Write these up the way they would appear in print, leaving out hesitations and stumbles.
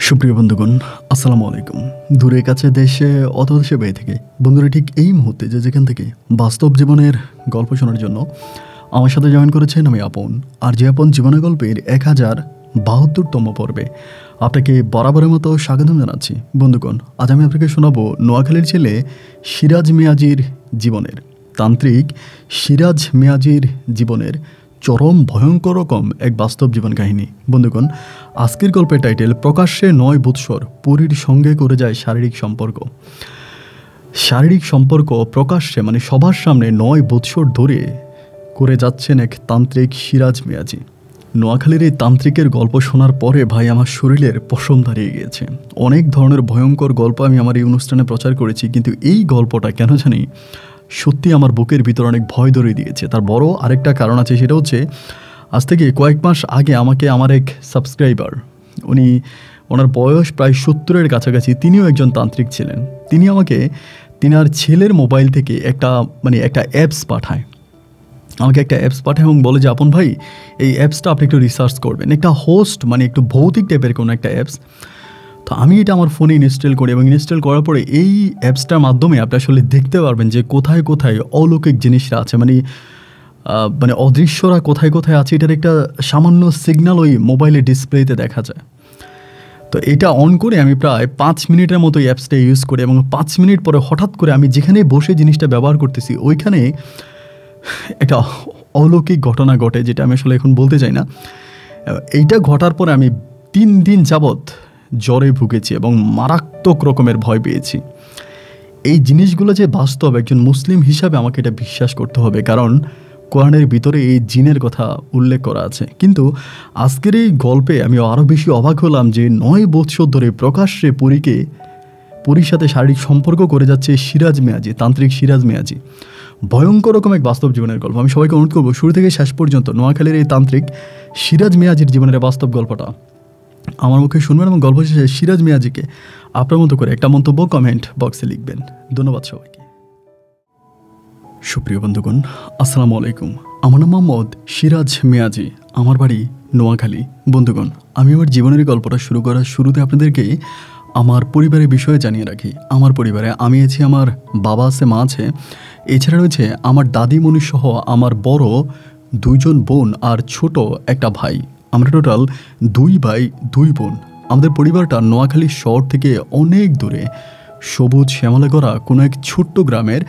সুপ্রিয় বন্ধুগণ, আসসালামু আলাইকুম। দূরে কাছে দেশে অথবা দেশে বাইরে থেকে বন্ধুরা ঠিক এই মুহূর্তে যেখান থেকে বাস্তব জীবনের গল্প শোনার জন্য আমার সাথে জয়েন করেছেন আমি আপন। আর যে আপন জীবনের গল্পের 1072তম পর্বে আপনাকে বরাবরের মতো স্বাগতম জানাচ্ছি। বন্ধুগণ, আজ আমি আপনাকে শোনাবো নোয়াখালীর ছেলে সিরাজ মিয়াজির জীবনের, তান্ত্রিক সিরাজ মিয়াজির জীবনের চরম ভয়ঙ্কর রকম এক বাস্তব জীবন কাহিনী। বন্ধুগণ, আজকের গল্পের টাইটেল প্রকাশ্যে 9 বৎসর পরীর সঙ্গে করে যায় শারীরিক সম্পর্ক প্রকাশ্যে, মানে সবার সামনে 9 বৎসর ধরে করে যাচ্ছেন এক তান্ত্রিক সিরাজ মিয়াজি। নোয়াখালীর এই তান্ত্রিকের গল্প শোনার পরে ভাই আমার শরীরের পশম দাঁড়িয়ে গিয়েছে। অনেক ধরনের ভয়ঙ্কর গল্প আমি আমার এই অনুষ্ঠানে প্রচার করেছি, কিন্তু এই গল্পটা কেন জানি সত্যি আমার বুকের ভিতর অনেক ভয় ধরিয়ে দিয়েছে। তার বড় আরেকটা কারণ আছে, সেটা হচ্ছে আজ থেকে কয়েক মাস আগে আমাকে আমার এক সাবস্ক্রাইবার, ওনার বয়স প্রায় 70-এর কাছাকাছি, তিনিও একজন তান্ত্রিক ছিলেন। তিনি আমাকে তিনার ছেলের মোবাইল থেকে একটা অ্যাপস পাঠায় এবং বলে যে আপন ভাই, এই অ্যাপসটা আপনি একটু রিসার্চ করবেন, একটা হোস্ট একটু ভৌতিক টাইপের কোনো একটা অ্যাপস। তো আমি এটা আমার ফোনে ইনস্টল করি এবং ইনস্টল করার পরে এই অ্যাপসটার মাধ্যমে আপনি আসলে দেখতে পারবেন যে কোথায় কোথায় অলৌকিক জিনিসরা আছে, অদৃশ্যরা কোথায় কোথায় আছে। এটার একটা সামান্য সিগন্যাল ওই মোবাইলের ডিসপ্লেতে দেখা যায়। তো এটা অন করে আমি প্রায় 5 মিনিটের মতো এই অ্যাপসটা ইউজ করি এবং 5 মিনিট পরে হঠাৎ করে আমি যেখানে বসে জিনিসটা ব্যবহার করতেছি ওইখানে একটা অলৌকিক ঘটনা ঘটে, যেটা আমি আসলে এখন বলতে চাই না। এইটা ঘটার পরে আমি 3 দিন যাবৎ জ্বরে ভুগেছি এবং মারাত্মক রকমের ভয় পেয়েছি। এই জিনিসগুলো যে বাস্তব, একজন মুসলিম হিসাবে আমাকে এটা বিশ্বাস করতে হবে, কারণ কোরআনের ভিতরে এই জিনের কথা উল্লেখ করা আছে। কিন্তু আজকের এই গল্পে আমি আরও বেশি অবাক হলাম যে 9 বৎসর ধরে প্রকাশ্যে পরীর সাথে শারীরিক সম্পর্ক করে যাচ্ছে সিরাজ মিয়াজি, তান্ত্রিক সিরাজ মিয়াজি। ভয়ঙ্কর রকম এক বাস্তব জীবনের গল্প। আমি সবাইকে অনুরোধ করবো শুরু থেকে শেষ পর্যন্ত নোয়াখালীর এই তান্ত্রিক সিরাজ মিয়াজির জীবনের বাস্তব গল্পটা আমার মুখে শুনবেন এবং গল্প শেষে সিরাজ মিয়াজিকে আপনার মতো করে একটা মন্তব্য কমেন্ট বক্সে লিখবেন। ধন্যবাদ সবাইকে। সুপ্রিয় বন্ধুগণ, আসসালামু আলাইকুম। আমার নাম মোহাম্মদ সিরাজ মিয়াজি, আমার বাড়ি নোয়াখালী। বন্ধুগণ, আমি আমার জীবনের গল্পটা শুরু করার শুরুতে আপনাদেরকে আমার পরিবারের বিষয়ে জানিয়ে রাখি। আমার পরিবারে আমি আছি, আমার বাবা আছে, মা আছে, এছাড়া রয়েছে আমার দাদিমণি সহ আমার বড় 2 জন বোন আর ছোট একটা ভাই। আমরা টোটাল 2 ভাই 2 বোন। আমাদের পরিবারটা নোয়াখালী শহর থেকে অনেক দূরে সবুজ শ্যামলে করা কোনো এক ছোট্ট গ্রামের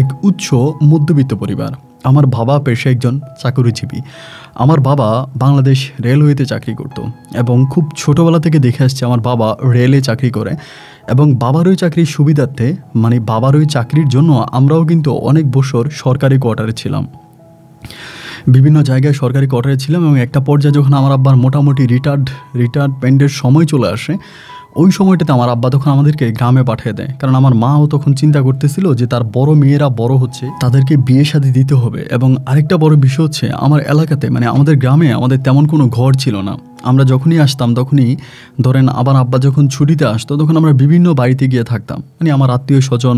এক উচ্চ মধ্যবিত্ত পরিবার। আমার বাবা পেশায় একজন চাকরিজীবী। আমার বাবা বাংলাদেশ রেলওয়েতে চাকরি করত এবং খুব ছোটোবেলা থেকে দেখে আসছে আমার বাবা রেলে চাকরি করে এবং বাবার ওই চাকরির সুবিধার্থে, বাবার ওই চাকরির জন্য আমরাও কিন্তু অনেক বছর সরকারি কোয়ার্টারে ছিলাম, বিভিন্ন জায়গায় সরকারি কোয়ার্টারে ছিলাম। এবং একটা পর্যায়ে যখন আমার আব্বার মোটামুটি রিটায়ারমেন্টের সময় চলে আসে, ওই সময়টাতে আমার আব্বা তখন আমাদেরকে গ্রামে পাঠিয়ে দেয়, কারণ আমার মাও তখন চিন্তা করতেছিল যে তার বড় মেয়েরা বড় হচ্ছে, তাদেরকে বিয়ে শাদী দিতে হবে। এবং আরেকটা বড় বিষয় হচ্ছে আমার এলাকাতে, আমাদের গ্রামে আমাদের তেমন কোনো ঘর ছিল না। আমরা যখনই আসতাম তখনই ধরেন আবার আব্বা যখন ছুটিতে আসতো তখন আমরা বিভিন্ন বাড়িতে গিয়ে থাকতাম, আমার আত্মীয় স্বজন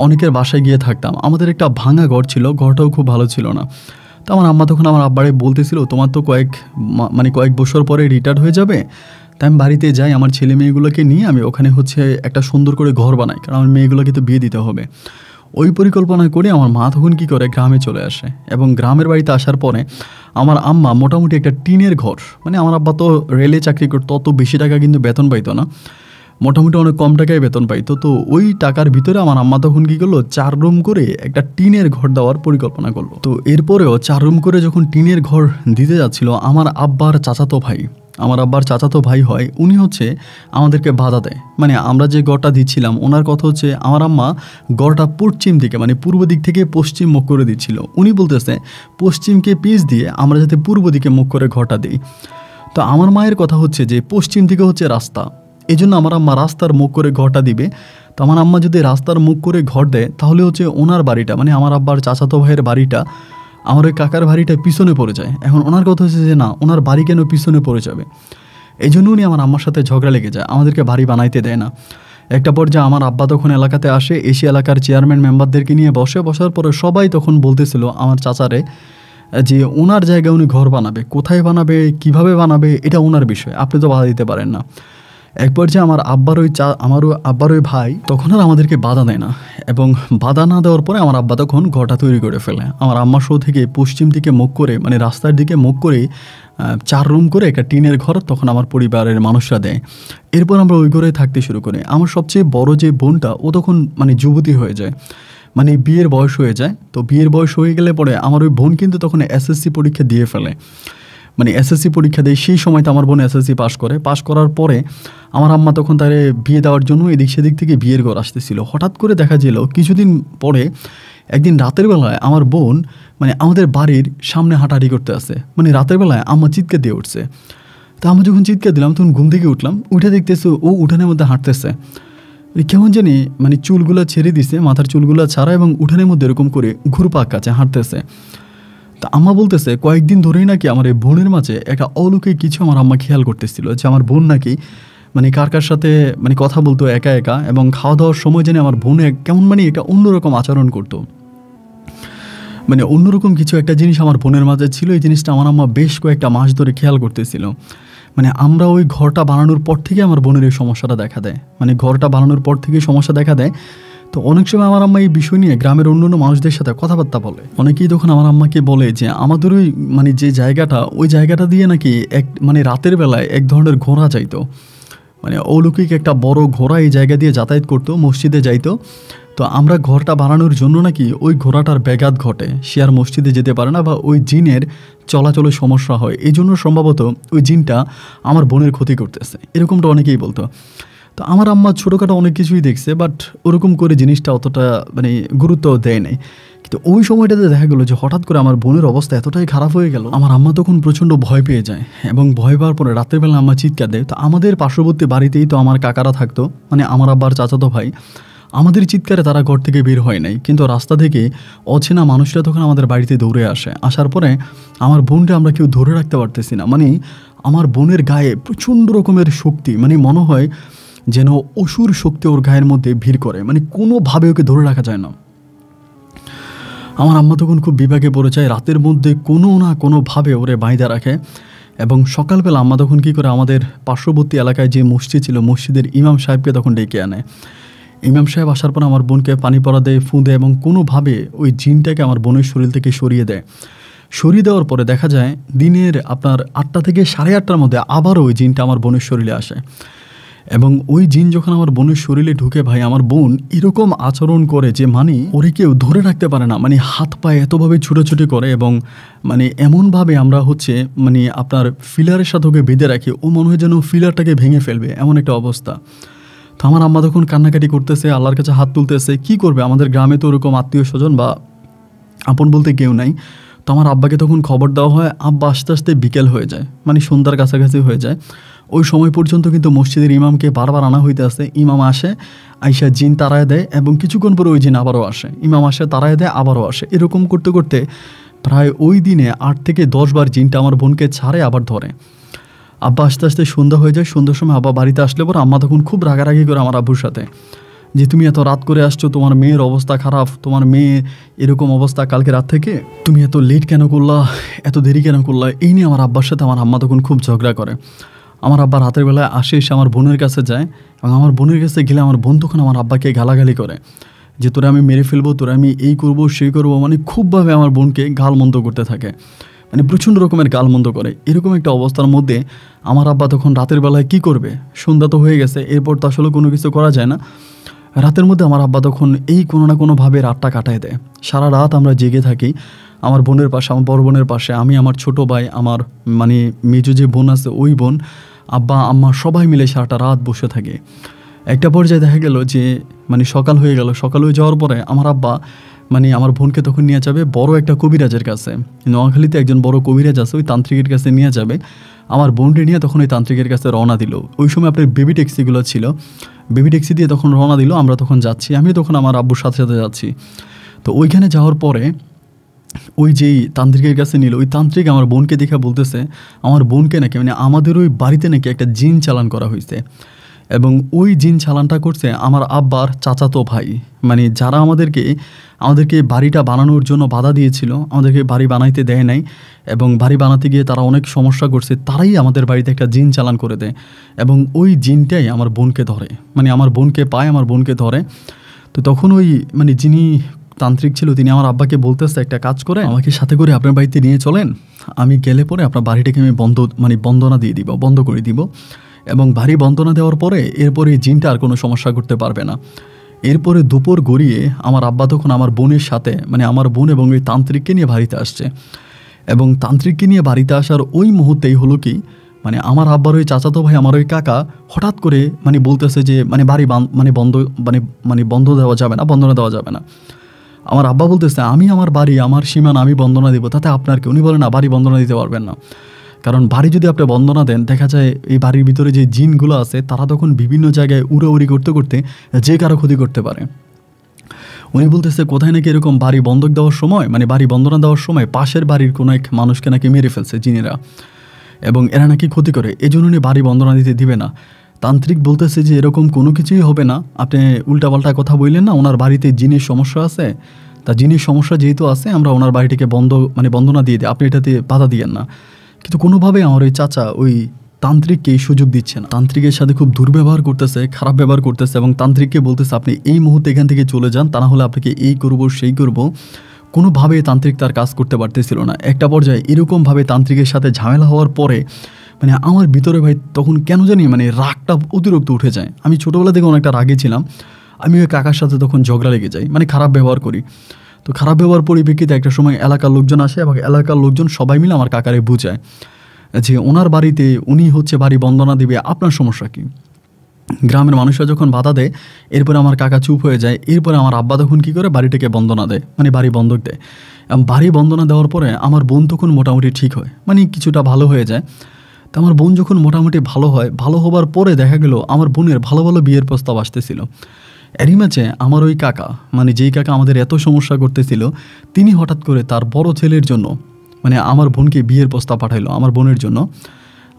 অনেকের বাসায় গিয়ে থাকতাম। আমাদের একটা ভাঙা ঘর ছিল, ঘরটাও খুব ভালো ছিল না। তো আমার আম্মা তখন আমার আব্বারে বলতেছিল, তোমার তো কয়েক বছর পরে রিটায়ার হয়ে যাবে, তাই আমি বাড়িতে যাই, আমার ছেলে মেয়েগুলোকে নিয়ে আমি ওখানে একটা সুন্দর করে ঘর বানাই, কারণ আমার মেয়েগুলোকে তো বিয়ে দিতে হবে। ওই পরিকল্পনা করে আমার মা তখন কী করে গ্রামে চলে আসে এবং গ্রামের বাড়িতে আসার পরে আমার আম্মা মোটামুটি একটা টিনের ঘর, আমার আব্বা তো রেলে চাকরি করতো, অত বেশি টাকা কিন্তু বেতন পাইতো না, মোটামুটি অনেক কম টাকায় বেতন পাইতো। তো ওই টাকার ভিতরে আমার আম্মা তখন কী করলো, 4 রুম করে একটা টিনের ঘর দেওয়ার পরিকল্পনা করলো। তো এরপরেও 4 রুম করে যখন টিনের ঘর দিতে যাচ্ছিল, আমার আব্বার চাচাতো ভাই হয়, উনি আমাদেরকে বাধা দেয়। আমরা যে গড়টা দিচ্ছিলাম, ওনার কথা হচ্ছে আমার আম্মা গড়টা পশ্চিম দিকে পূর্ব দিক থেকে পশ্চিম মুখ করে দিচ্ছিল। উনি বলতেছে পশ্চিমকে পিছ দিয়ে আমরা যাতে পূর্ব দিকে মুখ করে ঘরটা দিই। তো আমার মায়ের কথা হচ্ছে যে পশ্চিম দিকে হচ্ছে রাস্তা, এই জন্য আমার আম্মা রাস্তার মুখ করে ঘরটা দিবে। তো আমার আম্মা যদি রাস্তার মুখ করে ঘর দেয় তাহলে ওনার বাড়িটা, আমার আব্বার চাচাতো ভাইয়ের বাড়িটা, আমার ওই কাকার বাড়িটা পিছনে পড়ে যায়। এখন ওনার কথা হচ্ছে যে না, ওনার বাড়ি কেন পিছনে পড়ে যাবে, এই জন্য উনি আমার আম্মার সাথে ঝগড়া লেগে যায়, আমাদেরকে বাড়ি বানাইতে দেয় না। একটা পর্যায়ে আমার আব্বা তখন এলাকাতে আসে, এসে এলাকার চেয়ারম্যান মেম্বারদেরকে নিয়ে বসার পরে সবাই তখন বলতেছিল আমার চাচারে যে ওনার জায়গায় উনি ঘর বানাবে, কোথায় বানাবে, কিভাবে বানাবে, এটা ওনার বিষয়, আপনি তো বাধা দিতে পারেন না। একবার যে আমার আমারও আব্বার ওই ভাই তখন আর আমাদেরকে বাধা দেয় না, এবং বাধা না দেওয়ার পরে আমার আব্বা তখন ঘরটা তৈরি করে ফেলে। আমার আম্মা শো থেকে পশ্চিম দিকে মুখ করে, মানে রাস্তার দিকে মুখ করে 4 রুম করে একটা টিনের ঘর তখন আমার পরিবারের মানুষরা দেয়। এরপর আমরা ওই ঘরে থাকতে শুরু করি। আমার সবচেয়ে বড় যে বোনটা, ও তখন মানে যুবতী হয়ে যায়, মানে বিয়ের বয়স হয়ে যায়। তো বিয়ের বয়স হয়ে গেলে পরে আমার ওই বোন কিন্তু তখন এসএসসি পরীক্ষা দিয়ে ফেলে, মানে এসএসসি পরীক্ষা দেয়। সেই সময় তো আমার বোন এসএসসি পাস করার পরে আমার আম্মা তখন তারে বিয়ে দেওয়ার জন্য এদিক সেদিক থেকে বিয়ের ঘর আসতেছিল। হঠাৎ করে দেখা গেল কিছুদিন পরে একদিন রাতের বেলায় আমার বোন মানে আমাদের বাড়ির সামনে হাঁটাহাঁটি করতে আসে, মানে রাতের বেলায় আম্মা চিৎকার দিয়ে উঠছে। তা আমরা যখন চিৎকার দিলাম তখন ঘুম থেকে উঠলাম, উঠে দেখতেছে ও উঠানের মধ্যে হাঁটতেছে, কেমন জানি মানে চুলগুলো ছেড়ে দিছে, মাথার চুলগুলো ছাড়া, এবং উঠানের মধ্যে এরকম করে ঘুরপাক কাছে হাঁটতেছে। তা আম্মা বলতেছে কয়েকদিন ধরেই নাকি আমার এই বোনের মাঝে একটা অলৌকিক কিছু আমার আম্মা খেয়াল করতেছিল, যে আমার বোন নাকি মানে কার সাথে মানে কথা বলতো একা একা, এবং খাওয়া দাওয়ার সময় জানি আমার বোনে কেমন মানে একটা অন্যরকম আচরণ করতো, মানে অন্যরকম কিছু একটা জিনিস আমার বোনের মাঝে ছিল। এই জিনিসটা আমার আম্মা বেশ কয়েকটা মাস ধরে খেয়াল করতেছিল। মানে আমরা ওই ঘরটা বানানোর পর থেকে আমার বোনের এই সমস্যাটা দেখা দেয়, মানে ঘরটা বানানোর পর থেকে সমস্যা দেখা দেয়। তো অনেক সময় আমার আম্মা এই বিষয় নিয়ে গ্রামের অন্যান্য মানুষদের সাথে কথাবার্তা বলে। অনেকেই তখন আমার আম্মাকে বলে যে আমাদের ওই মানে যে জায়গাটা, ওই জায়গাটা দিয়ে নাকি এক মানে রাতের বেলায় এক ধরনের ঘোড়া যাইতো, মানে অলৌকিক একটা বড় ঘোড়া এই জায়গা দিয়ে যাতায়াত করতো, মসজিদে যাইতো। তো আমরা ঘরটা বানানোর জন্য নাকি ওই ঘোড়াটার ব্যাঘাত ঘটে, সে আর মসজিদে যেতে পারে না, বা ওই জিনের চলাচলের সমস্যা হয়, এই জন্য সম্ভবত ওই জিনটা আমার বোনের ক্ষতি করতেছে, এরকমটা অনেকেই বলতো। তো আমার আম্মা ছোটোখাটো অনেক কিছুই দেখছে, বাট ওরকম করে জিনিসটা অতটা মানে গুরুত্ব দেয় নাই। কিন্তু ওই সময়টাতে দেখা গেলো যে হঠাৎ করে আমার বোনের অবস্থা এতটাই খারাপ হয়ে গেল, আমার আম্মা তখন প্রচণ্ড ভয় পেয়ে যায়, এবং ভয় পাওয়ার পরে রাতের বেলা আম্মা চিৎকার দেয়। তো আমাদের পার্শ্ববর্তী বাড়িতেই তো আমার কাকারা থাকতো, মানে আমার আব্বার চাচাতো ভাই, আমাদের চিৎকারে তারা ঘর থেকে বের হয় নাই, কিন্তু রাস্তা থেকে অচেনা মানুষরা তখন আমাদের বাড়িতে দৌড়ে আসে। আসার পরে আমার বোনটা আমরা কেউ ধরে রাখতে পারতেছি না, মানে আমার বোনের গায়ে প্রচণ্ড রকমের শক্তি, মানে মনে হয় যেন অসুর শক্তি ওর গায়ের মধ্যে ভিড় করে, মানে কোনোভাবে ওকে ধরে রাখা যায় না। আমার আম্মা তখন খুব বিপাকে পড়ে যায়, রাতের মধ্যে কোনো না কোনোভাবে ওরে বাইধা রাখে। এবং সকালবেলা আম্মা তখন কী করে, আমাদের পার্শ্ববর্তী এলাকায় যে মসজিদ ছিল, মসজিদের ইমাম সাহেবকে তখন ডেকে আনে। ইমাম সাহেব আসার পর আমার বোনকে পানি পড়া দেয়, ফুঁ দেয়, এবং কোনোভাবে ওই জিনটাকে আমার বোনের শরীর থেকে সরিয়ে দেয়। সরিয়ে দেওয়ার পরে দেখা যায় দিনের আপনার 8টা থেকে 8:30টার মধ্যে আবারও ওই জিনটা আমার বোনের শরীরে আসে, এবং ওই জিন যখন আমার বোনের শরীরে ঢুকে ভাই, আমার বোন এরকম আচরণ করে যে মানে ওরে কেউ ধরে রাখতে পারে না, মানে হাত পায়ে এতভাবে ছুটোছুটি করে, এবং মানে এমনভাবে আমরা মানে আপনার ফিলারের সাথে ওকে বেঁধে রাখি, ও মনে হয় যেন ফিলারটাকে ভেঙে ফেলবে, এমন একটা অবস্থা। তো আমার আম্মা তখন কান্নাকাটি করতেছে, আল্লাহর কাছে হাত তুলতেছে। কি করবে, আমাদের গ্রামে তো ওরকম আত্মীয় স্বজন বা আপন বলতে কেউ নাই। তো আমার আব্বাকে তখন খবর দেওয়া হয়। আব্বা আস্তে আস্তে বিকেল হয়ে যায়, মানে সন্ধ্যার কাছাকাছি হয়ে যায়। ওই সময় পর্যন্ত কিন্তু মসজিদের ইমামকে বারবার আনা হইতে আসে। ইমাম আসে, আইসা জিন তাড়ায় দেয়, এবং কিছুক্ষণ পরে ওই জিন আবারও আসে, ইমাম আসে, তাড়ায় দেয়, আবারও আসে। এরকম করতে করতে প্রায় ওই দিনে 8 থেকে 10 বার জিনটা আমার বোনকে ছাড়ে, আবার ধরে। আব্বা আস্তে আস্তে সন্ধ্যা হয়ে যায়। সন্ধ্যার সময় আব্বা বাড়িতে আসলে পর আম্মা তখন খুব রাগারাগি করে আমার আব্বুর সাথে, যে তুমি এত রাত করে আসছো, তোমার মেয়ের অবস্থা খারাপ, তোমার মেয়ে এরকম অবস্থা কালকে রাত থেকে, তুমি এত লেট কেন করলা, এত দেরি কেন করলা, এই নিয়ে আমার আব্বার সাথে আমার আম্মা তখন খুব ঝগড়া করে। আমার আব্বা রাতের বেলায় আসে, এসে আমার বোনের কাছে যায়, এবং আমার বোনের কাছে গেলে আমার বোন তখন আমার আব্বাকে গালাগালি করে, যে তোরা আমি মেরে ফেলবো, তোরা আমি এই করবো সেই করবো, মানে খুবভাবে আমার বোনকে গালমন্দ করতে থাকে, মানে প্রচণ্ড রকমের গালমন্দ করে। এরকম একটা অবস্থার মধ্যে আমার আব্বা তখন রাতের বেলায় কি করবে, সন্ধ্যা তো হয়ে গেছে, এরপর তো আসলে কোনো কিছু করা যায় না। রাতের মধ্যে আমার আব্বা তখন এই কোনো না কোনোভাবে রাতটা কাটায় দেয়। সারা রাত আমরা জেগে থাকি আমার বোনের পাশে, আমার বড় বোনের পাশে, আমি, আমার ছোট ভাই, আমার মানে মেজো যে বোন আছে ওই বোন, আব্বা আম্মা সবাই মিলে সারাটা রাত বসে থাকে। একটা পর্যায়ে দেখা গেল যে মানে সকাল হয়ে গেল। সকাল হয়ে যাওয়ার পরে আমার আব্বা মানে আমার বোনকে তখন নিয়ে যাবে বড় একটা কবিরাজের কাছে। নোয়াখালীতে একজন বড় কবিরাজ আছে, ওই তান্ত্রিকের কাছে নিয়ে যাবে। আমার বোনকে নিয়ে তখন ওই তান্ত্রিকের কাছে রওনা দিল। ওই সময় আপনার বেবি ট্যাক্সিগুলো ছিল, বেবি ট্যাক্সি দিয়ে তখন রওনা দিল। আমরা তখন যাচ্ছি, আমি তখন আমার আব্বুর সাথে সাথে যাচ্ছি। তো ওইখানে যাওয়ার পরে ওই যেই তান্ত্রিকের কাছে নিল, ওই তান্ত্রিক আমার বোনকে দেখে বলতেছে আমার বোনকে নাকি মানে আমাদের ওই বাড়িতে নাকি একটা জিন চালান করা হয়েছে, এবং ওই জিন চালানটা করছে আমার আব্বার চাচাতো ভাই, মানে যারা আমাদেরকে বাড়িটা বানানোর জন্য বাধা দিয়েছিল, আমাদেরকে বাড়ি বানাইতে দেয় নাই, এবং বাড়ি বানাতে গিয়ে তারা অনেক সমস্যা করছে, তারাই আমাদের বাড়িতে একটা জিন চালান করে দেয়। এবং ওই জিনটাই আমার বোনকে ধরে, মানে আমার বোনকে পায়, আমার বোনকে ধরে। তো তখন ওই মানে যিনি তান্ত্রিক ছিল তিনি আমার আব্বাকে বলতেছে, একটা কাজ করে আমাকে সাথে করে আপনার বাড়িতে নিয়ে চলেন, আমি গেলে পরে আপনার বাড়িটাকে আমি বন্দনা দিয়ে দিব, বন্ধ করে দিব, এবং বাড়ি বন্দনা দেওয়ার পরে এরপরে এই জিনটা আর কোনো সমস্যা করতে পারবে না। এরপরে দুপুর গড়িয়ে আমার আব্বা তখন আমার বোনের সাথে, মানে আমার বোন এবং ওই তান্ত্রিককে নিয়ে বাড়িতে আসছে। এবং তান্ত্রিককে নিয়ে বাড়িতে আসার ওই মুহূর্তেই হলো কি, মানে আমার আব্বার ওই চাচাতো ভাই, আমার ওই কাকা হঠাৎ করে মানে বলতেছে যে মানে বাড়ি বন্ধ দেওয়া যাবে না, বন্দনা দেওয়া যাবে না। আমার আব্বা বলতেছে আমি আমার বাড়ি, আমার সীমানা আমি বন্দনা দিব, তাতে আপনার কি? উনি বলেন না, বাড়ি বন্দনা দিতে পারবেন না, কারণ বাড়ি যদি আপনি বন্দনা দেন দেখা যায় এই বাড়ির ভিতরে যে জিনগুলো আছে তারা তখন বিভিন্ন জায়গায় উড়াউড়ি করতে করতে যে কারো ক্ষতি করতে পারে। উনি বলতেছে কোথায় নাকি এরকম বাড়ি বন্ধক দেওয়ার সময়, মানে বাড়ি বন্দনা দেওয়ার সময় পাশের বাড়ির কোনো এক মানুষকে নাকি মেরে ফেলছে জিনেরা, এবং এরা নাকি ক্ষতি করে, এই জন্য উনি বাড়ি বন্দনা দিতে দিবে না। তান্ত্রিক বলতেছে যে এরকম কোনো কিছুই হবে না, আপনি উল্টাপাল্টা কথা বললেন না, ওনার বাড়িতে জিনের সমস্যা আছে, তা জিনের সমস্যা যেহেতু আছে আমরা ওনার বাড়িটিকে বন্দনা দিয়ে দিই, আপনি এটাতে বাধা দিয়েন না। কিন্তু কোনোভাবে আমার ওই চাচা ওই তান্ত্রিককে এই সুযোগ দিচ্ছে না, তান্ত্রিকের সাথে খুব দুর্ব্যবহার করতেছে, খারাপ ব্যবহার করতেছে, এবং তান্ত্রিককে বলতেছে আপনি এই মুহূর্তে এখান থেকে চলে যান, তা না হলে আপনাকে এই করব সেই করব। কোনোভাবে তান্ত্রিক তার কাজ করতে পারতেছিল না। একটা পর্যায়ে এরকমভাবে তান্ত্রিকের সাথে ঝামেলা হওয়ার পরে মানে আমার ভিতরে ভাই তখন কেন জানি মানে রাগটা অতিরিক্ত উঠে যায়। আমি ছোটোবেলা থেকে অনেকটা রাগে ছিলাম, আমি ওই কাকার সাথে তখন ঝগড়া লেগে যাই, মানে খারাপ ব্যবহার করি। তো খারাপ ব্যবহার পরিপ্রেক্ষিতে একটা সময় এলাকার লোকজন আসে, এবং এলাকার লোকজন সবাই মিলে আমার কাকারে বুঝায় যে ওনার বাড়িতে উনি হচ্ছে বাড়ি বন্দনা দিবে, আপনার সমস্যা কী? গ্রামের মানুষরা যখন বাধা দেয় এরপরে আমার কাকা চুপ হয়ে যায়। এরপরে আমার আব্বা তখন কী করে বাড়িটাকে বন্দনা দেয়, মানে বাড়ি বন্ধক দেয়। এবং বাড়ি বন্দনা দেওয়ার পরে আমার বোন তখন মোটামুটি ঠিক হয়, মানে কিছুটা ভালো হয়ে যায়। তো আমার বোন যখন মোটামুটি ভালো হয়, ভালো হবার পরে দেখা গেল আমার বোনের ভালো ভালো বিয়ের প্রস্তাব আসতেছিল। এরই মাঝে আমার ওই কাকা, মানে যেই কাকা আমাদের এত সমস্যা করতেছিল, তিনি হঠাৎ করে তার বড় ছেলের জন্য মানে আমার বোনকে বিয়ের প্রস্তাব পাঠাইলো আমার বোনের জন্য।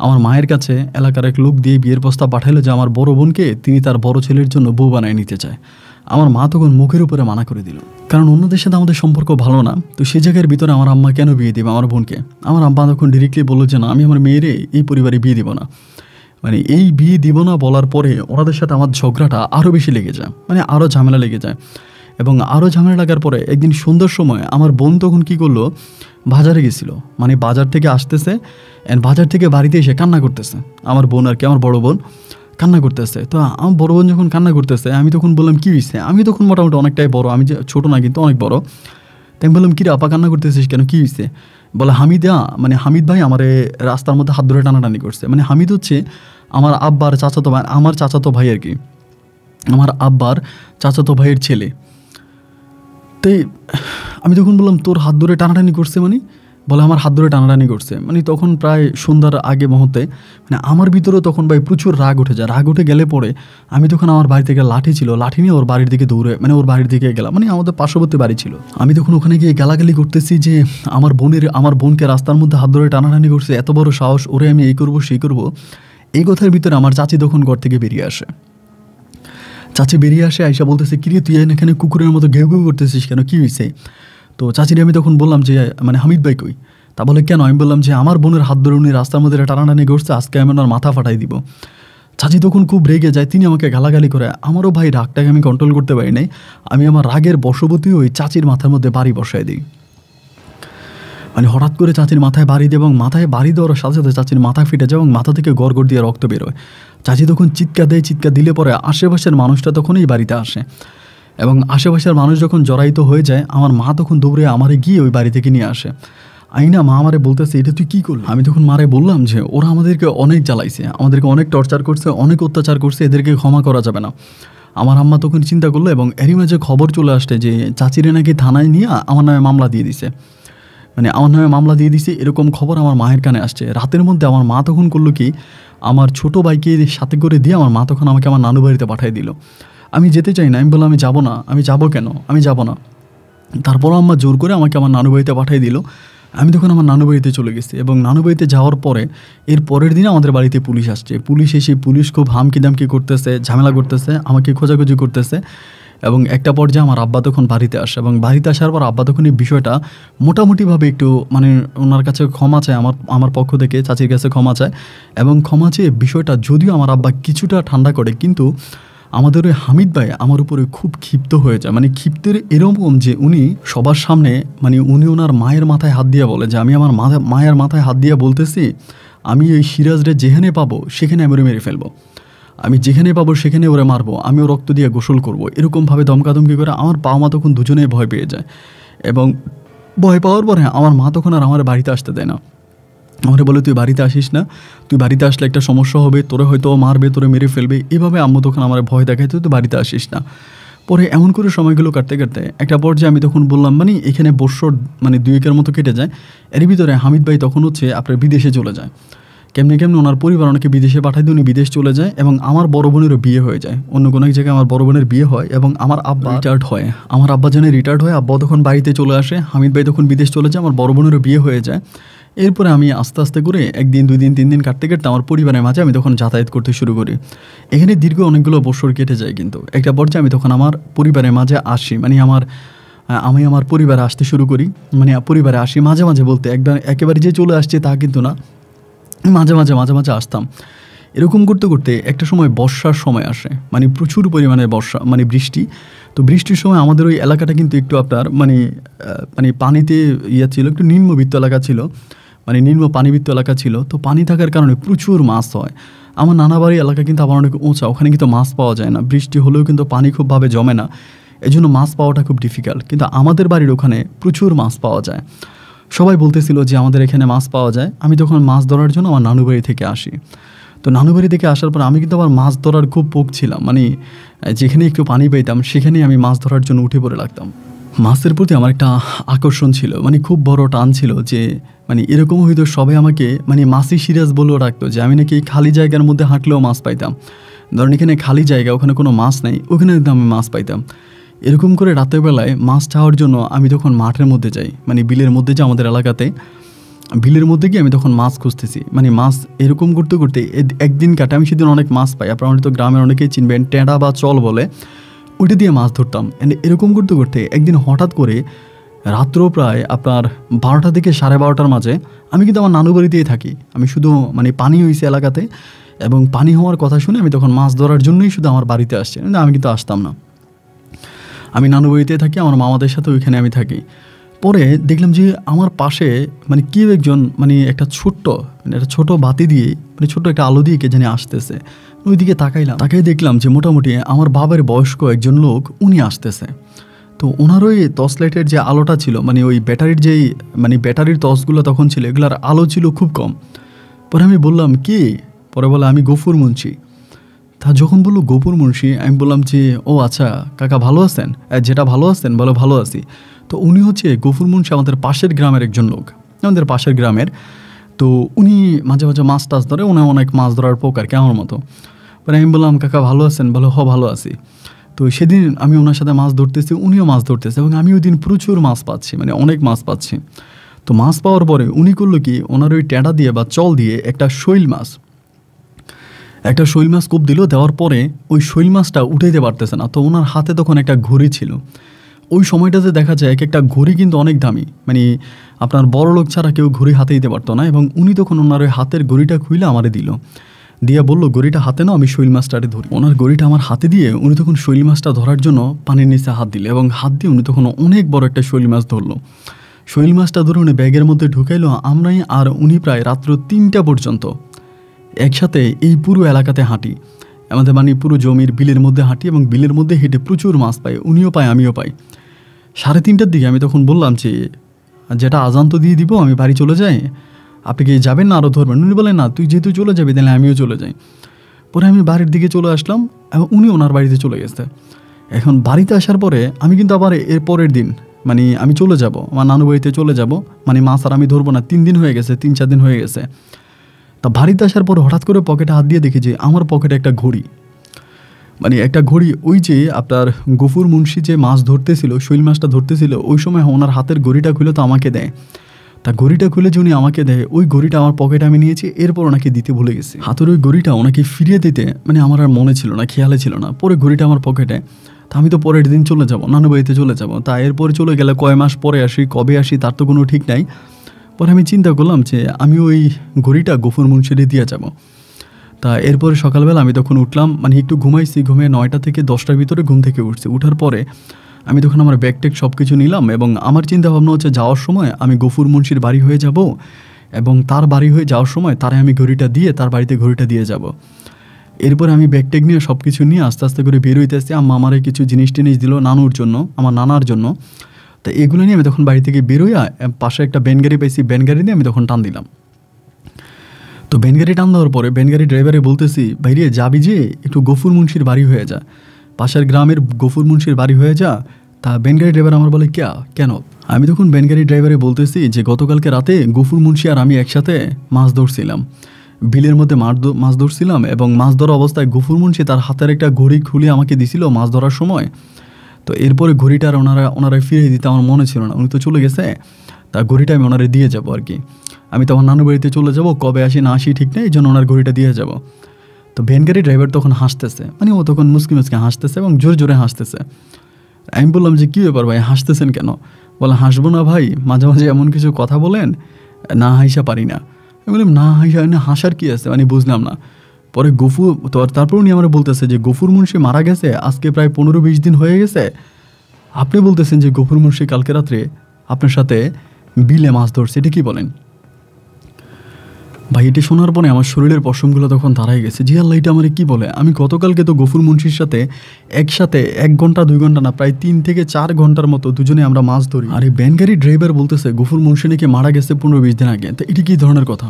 আমার মায়ের কাছে এলাকার এক লোক দিয়ে বিয়ের প্রস্তাব পাঠাইলো যে আমার বড় বোনকে তিনি তার বড় ছেলের জন্য বউ বানায় নিতে চায়। আমার মা তখন মুখের উপরে মানা করে দিল, কারণ অন্যদের সাথে আমাদের সম্পর্ক ভালো না। তো সেই জায়গার ভিতরে আমার আম্মা কেন বিয়ে দেবে আমার বোনকে? আমার আম্মা তখন ডিরেক্টলি বললো যে না, আমি আমার মেয়েরে এই পরিবারে বিয়ে দিব না। মানে এই বিয়ে দিব না বলার পরে ওনাদের সাথে আমার ঝগড়াটা আরও বেশি লেগে যায়, মানে আরও ঝামেলা লেগে যায়। এবং আরও ঝামেলা লাগার পরে একদিন সন্ধ্যার সময় আমার বোন তখন কী করলো, বাজারে গেছিলো, মানে বাজার থেকে আসতেছে, বাজার থেকে বাড়িতে এসে কান্না করতেছে। আমার বোন আর কি, আমার বড় বোন কান্না করতেছে। তো আমার বড় বোন যখন কান্না করতেছে আমি তখন বললাম কী হয়েছে? আমি তখন মোটামুটি অনেকটাই বড়, আমি যে ছোটো না কিন্তু অনেক বড়। তাই আমি বললাম কী রে আপা কান্না করতেছিস কেন, কী হয়েছে? বলে হামিদ ভাই আমার রাস্তার মধ্যে হাত ধরে টানাটানি করছে। মানে হামিদ হচ্ছে আমার আব্বার চাচাতো ভাই, আমার চাচাতো ভাই আর কি, আমার আব্বার চাচাতো ভাইয়ের ছেলে। তাই আমি তখন বললাম তোর হাত ধরে টানাটানি করছে? মানে বলে আমার হাত ধরে টানাটানি করছে। মানে তখন প্রায় সন্ধ্যার আগে মুহূর্তে মানে আমার ভিতরেও তখন ভাই প্রচুর রাগ উঠে যায়। রাগ উঠে গেলে পরে আমি তখন আমার বাড়ি থেকে লাঠি ছিল, লাঠি নিয়ে ওর বাড়ির দিকে দৌড়ে, মানে ওর বাড়ির দিকে গেলাম। মানে আমাদের পার্শ্ববর্তী বাড়ি ছিল। আমি তখন ওখানে গিয়ে গালাগালি করতেছি যে আমার বোনকে রাস্তার মধ্যে হাত ধরে টানাটানি করছে, এত বড় সাহস, ওরে আমি এই করবো সেই করবো। এই কথার ভিতরে আমার চাচি তখন ঘর থেকে বেরিয়ে আসে। চাচি বেরিয়ে আসে, আইসা বলতেছে কিরে তুই এখানে কুকুরের মতো ঘেউ ঘেউ করতেছিস কেন, কী হয়েছে? তো চাচিরে আমি তখন বললাম যে মানে হামিদ ভাই কই? তা বলে কেন? আমি বললাম যে আমার বোনের হাত ধরে উনি রাস্তার মধ্যে টানাটানি করছে, আজকে আমি ওনার মাথা ফাটাই দিব। চাচি তখন খুব রেগে যায়, তিনি আমাকে গালাগালি করে। আমারও ভাই রাগটাকে আমি কন্ট্রোল করতে পারি নাই, আমি আমার রাগের বশবর্তী ওই চাচির মাথার মধ্যে বাড়ি বসাই দিই। মানে হঠাৎ করে চাচির মাথায় বাড়ি দিয়ে, এবং মাথায় বাড়ি দেওয়ার সাথে সাথে চাচির মাথা ফেটে যায় এবং মাথা থেকে গড়গড় দিয়ে রক্ত বেরোয়। চাচি তখন চিৎকার দেয়, চিৎকার দিলে পরে আশেপাশের মানুষটা তখন এই বাড়িতে আসে, এবং আশেপাশের মানুষ যখন জড়াইত হয়ে যায় আমার মা তখন দৌড়ে আমারে গিয়ে ওই বাড়ি থেকে নিয়ে আসে। আইনা মা আমারে বলতেছে এটা তুই কী করলি? আমি তখন মারে বললাম যে ওরা আমাদেরকে অনেক জ্বালাইছে, আমাদেরকে অনেক টর্চার করছে, অনেক অত্যাচার করছে, এদেরকে ক্ষমা করা যাবে না। আমার আম্মা তখন চিন্তা করলো, এবং এরই মাঝে খবর চলে আসছে যে চাচিরে নাকি থানায় নিয়ে আমার নামে মামলা দিয়ে দিছে, মানে আমার নামে মামলা দিয়ে দিছে, এরকম খবর আমার মায়ের কানে আসছে। রাতের মধ্যে আমার মা তখন করলো কি, আমার ছোটো ভাইকে সাথে করে দিয়ে আমার মা তখন আমাকে আমার নানু বাড়িতে পাঠিয়ে দিল। আমি যেতে চাই না, আমি বললাম আমি যাবো না। আমি যাবো কেন? আমি যাবো না। তারপরও আম্মা জোর করে আমাকে আমার নানু বাড়িতে পাঠিয়ে দিল। আমি তখন আমার নানু বাড়িতে চলে গেছি এবং নানু বাড়িতে যাওয়ার পরে এর পরের দিনে আমাদের বাড়িতে পুলিশ আসছে। পুলিশ এসে খুব হামকি দামকি করতেছে, ঝামেলা করতেছে, আমাকে খোঁজাখুঁজি করতেছে। এবং একটা পর্যায়ে আমার আব্বা তখন বাড়িতে আসে এবং বাড়িতে আসার পর আব্বা তখন এই বিষয়টা মোটামুটিভাবে একটু মানে ওনার কাছে ক্ষমা চায়, আমার পক্ষ থেকে চাচির কাছে ক্ষমা চায় এবং ক্ষমা চেয়ে বিষয়টা যদিও আমার আব্বা কিছুটা ঠান্ডা করে, কিন্তু আমাদের ওই হামিদ ভাই আমার উপরে খুব ক্ষিপ্ত হয়ে যায়। মানে ক্ষিপ্তের এরকম যে উনি সবার সামনে মানে উনি ওনার মায়ের মাথায় হাত দিয়ে বলে যে আমি আমার মায়ের মাথায় হাত দিয়ে বলতেছি আমি ওই সিরাজরে যেখানে পাবো সেখানে আমি ওরে মেরে ফেলবো, আমি যেখানে পাবো সেখানে ওরে মারবো, আমিও রক্ত দিয়ে গোসল করব, এরকমভাবে ধমকাধমকি করে আমার বাবা মা তখন দুজনেই ভয় পেয়ে যায়। এবং ভয় পাওয়ার পরে আমার মা তখন আর আমার বাড়িতে আসতে দেয় না। আমারে বলে তুই বাড়িতে আসিস না, তুই বাড়িতে আসলে একটা সমস্যা হবে, তোরে হয়তো মারবে, তোরে মেরে ফেলবে, এভাবে আম্মু তখন আমার ভয় দেখায় তুই বাড়িতে আসিস না। পরে এমন করে সময়গুলো কাটতে কাটতে একটা পর্যায়ে আমি তখন বললাম মানে এখানে বৎসর মানে 2 একের মতো কেটে যায়। এর ভিতরে হামিদ ভাই তখন হচ্ছে আপনার বিদেশে চলে যায়। কেমনি ওনার পরিবার ওনাকে বিদেশে পাঠায় দিয়ে উনি বিদেশ চলে যায় এবং আমার বড় বোনেরও বিয়ে হয়ে যায়, অন্য কোনো এক জায়গায় আমার বড় বোনের বিয়ে হয় এবং আমার আব্বা রিটায়ার্ড হয়। আমার আব্বা জানে রিটায়ার্ড হয়, আব্বাও তখন বাড়িতে চলে আসে, হামিদ ভাই তখন বিদেশ চলে যায়, আমার বড় বোনেরও বিয়ে হয়ে যায়। এরপরে আমি আস্তে আস্তে করে 1 দিন 2 দিন 3 দিন কাটতে কাটতে আমার পরিবারের মাঝে আমি তখন যাতায়াত করতে শুরু করি। এখানে দীর্ঘ অনেকগুলো বছর কেটে যায়, কিন্তু একটা পর্যায়ে আমি তখন আমার পরিবারের মাঝে আসি, মানে আমি আমার পরিবারে আসতে শুরু করি। মানে পরিবারে আসি মাঝে মাঝে বলতে একেবারে যে চলে আসছে তা কিন্তু না, মাঝে মাঝে আসতাম। এরকম করতে করতে একটা সময় বর্ষার সময় আসে, মানে প্রচুর পরিমাণে বর্ষা মানে বৃষ্টি। তো বৃষ্টির সময় আমাদের ওই এলাকাটা কিন্তু একটু আপনার মানে পানিতে ছিল, একটু নিম্নবিত্ত এলাকা ছিল, মানে নিম্ন পানিবৃত্ত এলাকা ছিল। তো পানি থাকার কারণে প্রচুর মাছ হয়। আমার নানা বাড়ির এলাকা কিন্তু আবার অনেক উঁচা, ওখানে কিন্তু মাছ পাওয়া যায় না, বৃষ্টি হলেও কিন্তু পানি খুবভাবে জমে না, এই জন্য মাছ পাওয়াটা খুব ডিফিকাল্ট। কিন্তু আমাদের বাড়ির ওখানে প্রচুর মাছ পাওয়া যায়। সবাই বলতেছিল যে আমাদের এখানে মাছ পাওয়া যায়। আমি তখন মাছ ধরার জন্য আমার নানু বাড়ি থেকে আসি। তো নানু বাড়ি থেকে আসার পর আমি কিন্তু আবার মাছ ধরার খুব পোক ছিলাম, মানে যেখানে একটু পানি পেতাম সেখানেই আমি মাছ ধরার জন্য উঠে পড়ে লাগতাম। মাছের প্রতি আমার একটা আকর্ষণ ছিল, মানে খুব বড় টান ছিল যে মানে এরকম হয়তো সবাই আমাকে মানে মাছি সিরাজ বলেও রাখতো, যে আমি নাকি খালি জায়গার মধ্যে হাঁটলেও মাছ পাইতাম। ধরেন এখানে খালি জায়গা, ওখানে কোনো মাছ নেই, ওখানে কিন্তু আমি মাছ পাইতাম। এরকম করে রাতের বেলায় মাছ চাওয়ার জন্য আমি তখন মাঠের মধ্যে যাই, মানে বিলের মধ্যে যে আমাদের এলাকাতে, বিলের মধ্যে গিয়ে আমি তখন মাছ খুঁজতেছি। মানে মাছ এরকম করতে করতে একদিন কাটে, আমি সেদিন অনেক মাছ পাই। আপনারা হয়তো গ্রামের অনেকেই চিনবেন, টেঁড়া বা চল বলে, ওইটা দিয়ে মাছ ধরতাম। এরকম করতে করতে একদিন হঠাৎ করে রাত্র প্রায় আপনার 12টা থেকে 12:30টার মাঝে, আমি কিন্তু আমার নানু বাড়িতেই থাকি, আমি শুধু মানে পানি হয়েছে এলাকাতে এবং পানি হওয়ার কথা শুনে আমি তখন মাছ ধরার জন্যই শুধু আমার বাড়িতে আসছি, আমি কিন্তু আসতাম না। আমি নানু বাড়িতে থাকি, আমার মামাদের সাথে ওইখানে আমি থাকি। পরে দেখলাম যে আমার পাশে মানে কেউ একজন মানে একটা ছোট বাতি দিয়ে, মানে ছোট্ট একটা আলো দিয়ে কে জানি আসতেছে। ওইদিকে তাকাই দেখলাম যে মোটামুটি আমার বাবার বয়স্ক একজন লোক উনি আসতেছে। তো ওনার ওই টর্চ লাইটের যে আলোটা ছিল, মানে ওই ব্যাটারির টর্চগুলো তখন ছিল, এগুলার আলো ছিল খুব কম। পরে আমি বললাম কি? পরে বলে আমি গফুর মুন্সি। তা যখন বললো গফুর মুন্সি, আমি বললাম যে ও আচ্ছা কাকা ভালো আছেন? যেটা ভালো আছেন বলো, ভালো আছি। তো উনি হচ্ছে গফুর মুন্সি আমাদের পাশের গ্রামের একজন লোক, আমাদের পাশের গ্রামের। তো উনি মাঝে মাঝে মাছ টাছ ধরে, উনি অনেক মাছ ধরার পোকার কেমন মতো। পরে আমি বললাম কাকা ভালো আছেন? বলো হ ভালো আছি। তো সেদিন আমি ওনার সাথে মাছ ধরতেছি, উনিও মাছ ধরতেছে এবং আমি ওই দিন প্রচুর মাছ পাচ্ছি, মানে অনেক মাছ পাচ্ছি। তো মাছ পাওয়ার পরে উনি করলো কি, ওনার ওই ট্যাঁড়া দিয়ে বা চল দিয়ে একটা শৈল মাছ কোপ দিল। দেওয়ার পরে ওই শৈল মাছটা উঠাইতে পারতেছে না। তো ওনার হাতে তখন একটা ঘড়ি ছিল। ওই সময়টাতে দেখা যায় একটা ঘড়ি কিন্তু অনেক দামি, মানে আপনার বড় লোক ছাড়া কেউ ঘড়ি হাতে দিতে পারতো না। এবং উনি তখন ওনার ওই হাতের ঘড়িটা খুইলে আমারে দিয়া বললো ঘড়িটা হাতে নাও, আমি শৈল মাছটারে ধরি। ওনার ঘড়িটা আমার হাতে দিয়ে উনি তখন শৈল মাছটা ধরার জন্য পানির নিচে হাত দিলে এবং হাত দিয়ে উনি তখন অনেক বড় একটা শৈল মাছ ধরলো। শৈল মাছটা ধরে উনি ব্যাগের মধ্যে ঢুকাইলো। আমরাই আর উনি প্রায় রাত্র 3টা পর্যন্ত একসাথে এই পুরো এলাকাতে হাঁটি, আমাদের মানে পুরো জমির বিলের মধ্যে হাঁটি এবং বিলের মধ্যে হেঁটে প্রচুর মাছ পাই, উনিও পায় আমিও পাই। 3:30টার দিকে আমি তখন বললাম যে যেটা আজান তো দিয়ে দিব, আমি বাড়ি চলে যাই, আপনি কি যাবেন না আরও ধরবেন? উনি বলেন না তুই যেহেতু চলে যাবি তাহলে আমিও চলে যাই। পরে আমি বাড়ির দিকে চলে আসলাম এবং উনি ওনার বাড়িতে চলে গেছে। এখন বাড়িতে আসার পরে আমি কিন্তু আবার এর পরের দিন মানে আমি চলে যাব, আমার নানু বাড়িতে চলে যাব, মানে মাছ আর আমি ধরবো না। 3 দিন হয়ে গেছে, 3-4 দিন হয়ে গেছে। তা বাড়িতে আসার পর হঠাৎ করে পকেটে হাত দিয়ে দেখি যে আমার পকেটে একটা ঘড়ি, মানে একটা ঘড়ি, ওই যে আপনার গফুর মুন্সি যে মাছ ধরতেছিল, শৈল মাছটা ধরতেছিল, ওই সময় ওনার হাতের ঘড়িটা খুলে তো আমাকে দেয়। তা ঘড়িটা খুলে যে উনি আমাকে দেয়, ওই ঘড়িটা আমার পকেটে আমি নিয়েছি, এরপর ওনাকে দিতে ভুলে গেছি। হাতের ওই ঘড়িটা ওনাকে ফিরিয়ে দিতে মানে আমার আর মনে ছিল না, খেয়ালে ছিল না। পরে ঘড়িটা আমার পকেটে, তা আমি তো পরের দিন চলে যাব, নানু বাড়িতে চলে যাব। তা এরপরে চলে গেলে কয় মাস পরে আসি, কবে আসি তার তো কোনো ঠিক নাই। পরে আমি চিন্তা করলাম যে আমি ওই ঘড়িটা গফুর মুন্সিরে দিয়ে যাব। তা এরপরে সকালবেলা আমি তখন উঠলাম, মানে একটু ঘুমাইছি, ঘুমিয়ে 9টা থেকে 10টার ভিতরে ঘুম থেকে উঠছি। উঠার পরে আমি তখন আমার ব্যাগ ট্যাগ সব কিছু নিলাম, এবং আমার চিন্তা ভাবনা হচ্ছে যাওয়ার সময় আমি গফুর মুন্সির বাড়ি হয়ে যাব, এবং তার বাড়ি হয়ে যাওয়ার সময় তারে আমি ঘড়িটা দিয়ে তার বাড়িতে ঘড়িটা দিয়ে যাব। এরপরে আমি ব্যাগ ট্যাগ নিয়ে সব কিছু নিয়ে আস্তে আস্তে করে বের হইতে আসছি। আম্মা আমারে কিছু জিনিস টিনিস দিল নানুর জন্য, আমার নানার জন্য। তা এগুলো নিয়ে আমি তখন বাড়ি থেকে বেরোইয়া পাশে একটা ব্যানগাড়ি পাইছি, ব্যানগাড়ি দিয়ে আমি তখন টান দিলাম। তো ব্যানগাড়ি টান দেওয়ার পরে ব্যানগাড়ি ড্রাইভারে বলতেছি, বাইরে যাবি যে একটু গফুর মুন্সির বাড়ি হয়ে যা, পাশের গ্রামের গফুর মুন্সির বাড়ি হয়ে যা। তা ব্যানগাড়ি ড্রাইভার আমার বলে কেন? আমি তখন ব্যানগাড়ি ড্রাইভারে বলতেছি যে গতকালকে রাতে গফুর মুন্সি আর আমি একসাথে মাছ ধরছিলাম, বিলের মধ্যে মাছ ধরছিলাম, এবং মাছ ধরা অবস্থায় গফুর মুন্সি তার হাতের একটা ঘড়ি খুলে আমাকে দিছিল মাছ ধরার সময়। তো এরপরে ঘড়িটা আর ওনারা ফিরিয়ে দিতে আমার মনে ছিল না, উনি তো চলে গেছে। তা ঘড়িটা আমি ওনারে দিয়ে যাবো আর কি। আমি তো আমার নানু বাড়িতে চলে যাব, কবে আসি না আসি ঠিক নেই, এই জন্য ওনার ঘড়িটা দিয়ে যাব। তো ভ্যানগাড়ি ড্রাইভার তখন হাসতেছে, মানে ও তখন মুসকি হাসতেছে এবং জোরে জোরে হাসতেছে। আমি বললাম যে কী ব্যাপার ভাই, হাসতেছেন কেন? বলে হাসবো না ভাই, মাঝে মাঝে এমন কিছু কথা বলেন, না হাসা পারি না। আমি বললাম না হাসার কী আছে, মানে বুঝলাম না। পরে তারপর উনি আমার বলতেছে যে গফুর মুন্সি মারা গেছে আজকে প্রায় 15-20 দিন হয়ে গেছে। আপনি বলতেছেন যে গফুর মুন্সি কালকে রাত্রে আপনার সাথে বিলে মাছ ধরছে, এটা কি বলেন? ভাই এটি শোনার পরে আমার শরীরের পশমগুলো তখন দাঁড়াই গেছে, জি আল্লাহ এটা আমার কি বলে। আমি গতকালকে তো গফুর মুন্সির সাথে একসাথে 1 ঘন্টা 2 ঘন্টা না, প্রায় 3 থেকে 4 ঘন্টার মতো দুজনে আমরা মাছ ধরি। আর এই ব্যানগাড়ি ড্রাইভার বলতেছে গফুর মুন্সি নাকি মারা গেছে 15-20 দিন আগে। তো এটি কী ধরনের কথা?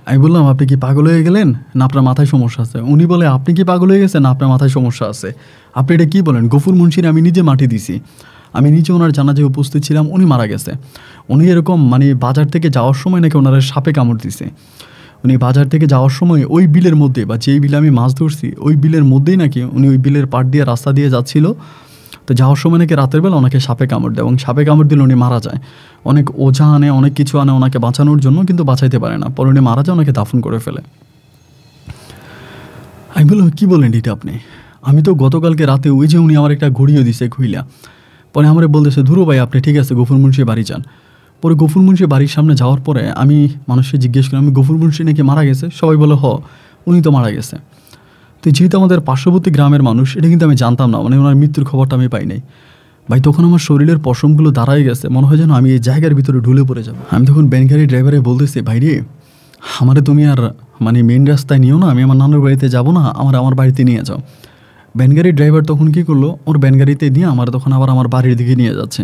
আমি বললাম আপনি কি পাগল হয়ে গেলেন না আপনার মাথায় সমস্যা আছে? উনি বলে আপনি কি পাগল হয়ে গেছেন না আপনার মাথায় সমস্যা আছে? আপনি এটা কী বলেন? গফুর মুন্সির আমি নিজে মাটি দিছি, আমি নিজে ওনার জানাজায় উপস্থিত ছিলাম, উনি মারা গেছে। উনি এরকম মানে বাজার থেকে যাওয়ার সময় নাকি ওনারা সাপে কামড় দিছে। উনি বাজার থেকে যাওয়ার সময় ওই বিলের মধ্যে, বা যেই বিলে আমি মাছ ধরছি ওই বিলের মধ্যেই নাকি উনি ওই বিলের পাড় দিয়ে রাস্তা দিয়ে যাচ্ছিল। তো যাওয়ার সময় নাকি রাতের বেলা ওনাকে সাপে কামড় দেয়, এবং সাপে কামড় দিলে উনি মারা যায়। অনেক ওঝা আনে, অনেক কিছু আনে ওনাকে বাঁচানোর জন্য, কিন্তু বাঁচাইতে পারে না। পরে উনি মারা যায়, ওনাকে দাফন করে ফেলে। আমি বললাম কী বলেন এটা আপনি? আমি তো গতকালকে রাতে ওই যে উনি আমার একটা ঘড়িও দিছে খুইলা। পরে আমার বলতেছে ধুরো ভাই আপনি ঠিক আছে গফুর মুন্সি বাড়ি যান। পরে গফুর মুন্সি বাড়ির সামনে যাওয়ার পরে আমি মানুষকে জিজ্ঞেস করি আমি গফুর মুন্সি নাকি মারা গেছে? সবাই বলে উনি তো মারা গেছে। তো যেহেতু আমাদের পার্শ্ববর্তী গ্রামের মানুষ, এটা কিন্তু আমি জানতাম না, মানে ওনার মৃত্যুর খবরটা আমি পাই নাই। ভাই তখন আমার শরীরের পশমগুলো দাঁড়াই গেছে, মনে হয় যেন আমি এই জায়গার ভিতরে ঢুলে পড়ে যাব। আমি তখন ব্যানগাড়ি ড্রাইভারে বলতেছি ভাই রে আমারে তুমি আর মানে মেন রাস্তায় নিও না, আমি আমার নানুর বাড়িতে যাব না, আমার বাড়িতে নিয়ে যাও। ব্যানগাড়ির ড্রাইভার তখন কী করলো, ওর ব্যানগাড়িতে নিয়ে আমার তখন আবার আমার বাড়ির দিকে নিয়ে যাচ্ছে,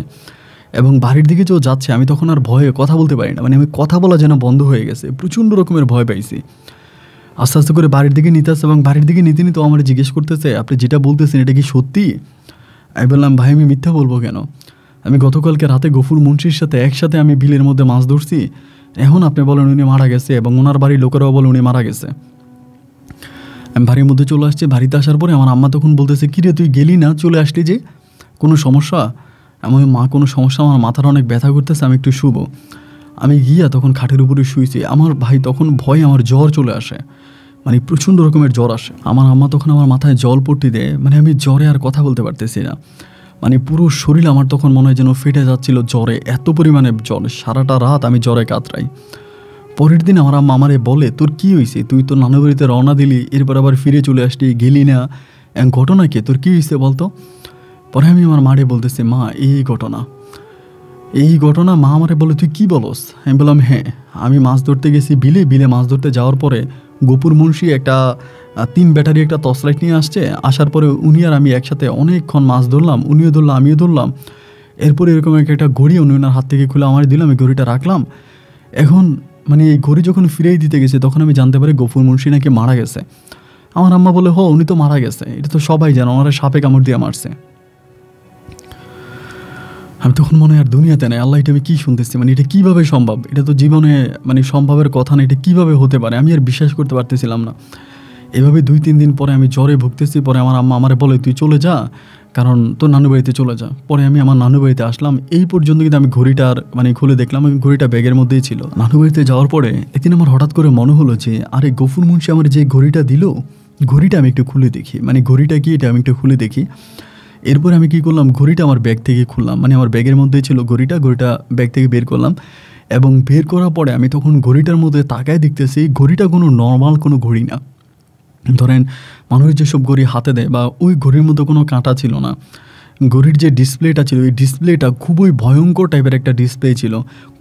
এবং বাড়ির দিকে যে যাচ্ছে আমি তখন আর ভয়ে কথা বলতে পারি না, মানে আমি কথা বলা যেন বন্ধ হয়ে গেছে, প্রচণ্ড রকমের ভয় পাইছি। আস্তে আস্তে করে বাড়ির দিকে নিতে আসছে, এবং বাড়ির দিকে নিতে নিতে আমার জিজ্ঞেস করতেছে আপনি যেটা বলতেছেন এটা কি সত্যি? আমি বললাম ভাই আমি মিথ্যা বলবো কেন, আমি গতকালকে রাতে গফুর মুন্সির সাথে একসাথে আমি বিলের মধ্যে মাছ ধরছি, এখন আপনি বলেন উনি মারা গেছে, এবং ওনার বাড়ির লোকেরাও বলে উনি মারা গেছে। আমি বাড়ির মধ্যে চলে আসছি, বাড়িতে আসার পরে আমার আম্মা তখন বলতেছে কিরে তুই গেলি না, চলে আসলি যে, কোনো সমস্যা? আমি মা কোনো সমস্যা, আমার মাথার অনেক ব্যথা করতেছে, আমি একটু শুবো। আমি গিয়া তখন খাটের উপরে শুয়েছি। আমার ভাই তখন ভয়ে আমার জ্বর চলে আসে, মানে প্রচণ্ড রকমের জ্বর আসে। আমার আম্মা তখন আমার মাথায় জল পট্টি দেয়, মানে আমি জ্বরে আর কথা বলতে পারতেছি না, মানে পুরো শরীর আমার তখন মনে হয় যেন ফেটে যাচ্ছিল জ্বরে, এত পরিমাণে জ্বর, সারাটা রাত আমি জ্বরে কাতরাই। পরের দিন আমার আম্মা আমারে বলে তোর কী হয়েছে, তুই তো নানু বাড়িতে রওনা দিলি, এরপর আবার ফিরে চলে আসলি, গেলি না, ঘটনা কি, তোর কী হয়েছে বলতো? পরে আমি আমার মারে বলতেছি মা এই ঘটনা। মা আমারে বলে তুই কী বলস? আমি বললাম হ্যাঁ, আমি মাছ ধরতে গেছি বিলে মাছ ধরতে যাওয়ার পরে গফুর মুন্সি একটা 3 ব্যাটারি একটা টর্চ লাইট নিয়ে আসছে, আসার পরে উনি আর আমি একসাথে অনেকক্ষণ মাছ ধরলাম, উনিও ধরলাম আমিও ধরলাম। এরপরে এরকম একটা ঘড়ি উনি ওনার হাত থেকে খুলে আমার দিলাম, এই ঘড়িটা রাখলাম। এখন মানে এই ঘড়ি যখন ফিরেই দিতে গেছে তখন আমি জানতে পারি গফুর মুন্সি নাকি মারা গেছে। আমার আম্মা বলে উনি তো মারা গেছে, এটা তো সবাই জানে, ওনারা সাপে কামড় দিয়ে মারছে। আমি তখন মনে হয় আর দুনিয়াতে নেই, আল্লাহ এটা আমি কী শুনতেছি, মানে এটা কীভাবে সম্ভব, এটা তো জীবনে মানে সম্ভবের কথা না, এটা কীভাবে হতে পারে, আমি আর বিশ্বাস করতে পারতেছিলাম না। এভাবে 2-3 দিন পরে আমি জ্বরে ভুগতেছি। পরে আমার আম্মা আমারে বলে তুই চলে যা, কারণ তোর নানু বাড়িতে চলে যা। পরে আমি আমার নানু বাড়িতে আসলাম। এই পর্যন্ত কিন্তু আমি ঘড়িটার মানে খুলে দেখলাম, ঘড়িটা ব্যাগের মধ্যেই ছিল। নানু বাড়িতে যাওয়ার পরে একদিন আমার হঠাৎ করে মনে হলো যে আরে গফুর মুন্সি আমার যে ঘড়িটা দিল, ঘড়িটা আমি একটু খুলে দেখি, মানে ঘড়িটা কি এটা আমি একটু খুলে দেখি। এরপরে আমি কী করলাম, ঘড়িটা আমার ব্যাগ থেকে খুললাম, মানে আমার ব্যাগের মধ্যেই ছিল ঘড়িটা ব্যাগ থেকে বের করলাম। এবং বের করার পরে আমি তখন ঘড়িটার মধ্যে তাকায় দেখতেছি ঘড়িটা কোনো নর্মাল কোনো ঘড়ি না। ধরেন মানুষ যেসব ঘড়ি হাতে দেয় বা ওই ঘড়ির মধ্যে কোনো কাঁটা ছিল না। ঘড়ির যে ডিসপ্লেটা ছিল ওই ডিসপ্লেটা খুবই ভয়ঙ্কর টাইপের একটা ডিসপ্লে ছিল।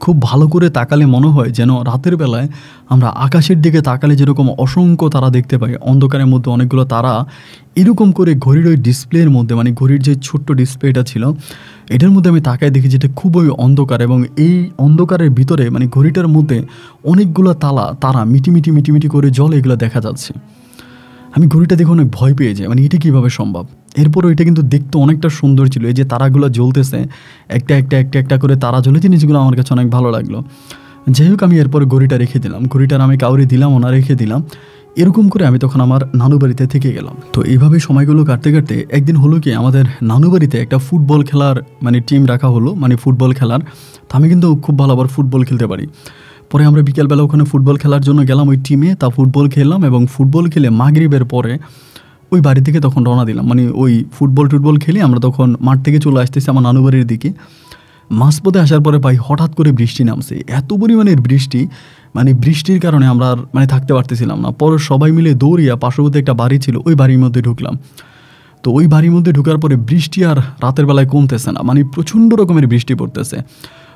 খুব ভালো করে তাকালে মনে হয় যেন রাতের বেলায় আমরা আকাশের দিকে তাকালে যেরকম অসংখ্য তারা দেখতে পাই, অন্ধকারের মধ্যে অনেকগুলো তারা, এরকম করে ঘড়ির ওই ডিসপ্লের মধ্যে, মানে ঘড়ির যে ছোট্ট ডিসপ্লেটা ছিল এটার মধ্যে আমি তাকায় দেখি যেটা খুবই অন্ধকার। এবং এই অন্ধকারের ভিতরে মানে ঘড়িটার মধ্যে অনেকগুলো তারা মিটি করে জলে এগুলো দেখা যাচ্ছে। আমি ঘড়িটা দেখে অনেক ভয় পেয়ে যাই, মানে এটা কীভাবে সম্ভব। এরপরও এটা কিন্তু দেখতে অনেকটা সুন্দর ছিল, এই যে তারাগুলো জ্বলতেছে একটা করে তারা জ্বলে, জিনিসগুলো আমার কাছে অনেক ভালো লাগলো। যাই হোক, আমি এরপরে ঘড়িটা রেখে দিলাম, ঘড়িটার আমি কাউরে দিলাম ওনা রেখে দিলাম। এরকম করে আমি তখন আমার নানু বাড়িতে থেকে গেলাম। তো এইভাবে সময়গুলো কাটতে কাটতে একদিন হলো কি, আমাদের নানু বাড়িতে একটা ফুটবল খেলার মানে টিম রাখা হলো, মানে ফুটবল খেলার। তো আমি কিন্তু খুব ভালো আবার ফুটবল খেলতে পারি। পরে আমরা বিকেলবেলা ওখানে ফুটবল খেলার জন্য গেলাম ওই টিমে, তা ফুটবল খেললাম এবং ফুটবল খেলে মাগরিবের পরে ওই বাড়ি থেকে তখন রওনা দিলাম। মানে ওই ফুটবল খেলে আমরা তখন মাঠ থেকে চলে আসতেছি আমার নানু বাড়ির দিকে। মাঝপথে আসার পরে ভাই হঠাৎ করে বৃষ্টি নামছে, এত পরিমাণের বৃষ্টি, মানে বৃষ্টির কারণে আমরা আর মানে থাকতে পারতেছিলাম না। পরে সবাই মিলে দৌড়িয়া পার্শ্ববর্তী একটা বাড়ি ছিল ওই বাড়ির মধ্যে ঢুকলাম। তো ওই বাড়ির মধ্যে ঢুকার পরে বৃষ্টি আর রাতের বেলায় কমতেছে না, মানে প্রচণ্ড রকমের বৃষ্টি পড়তেছে।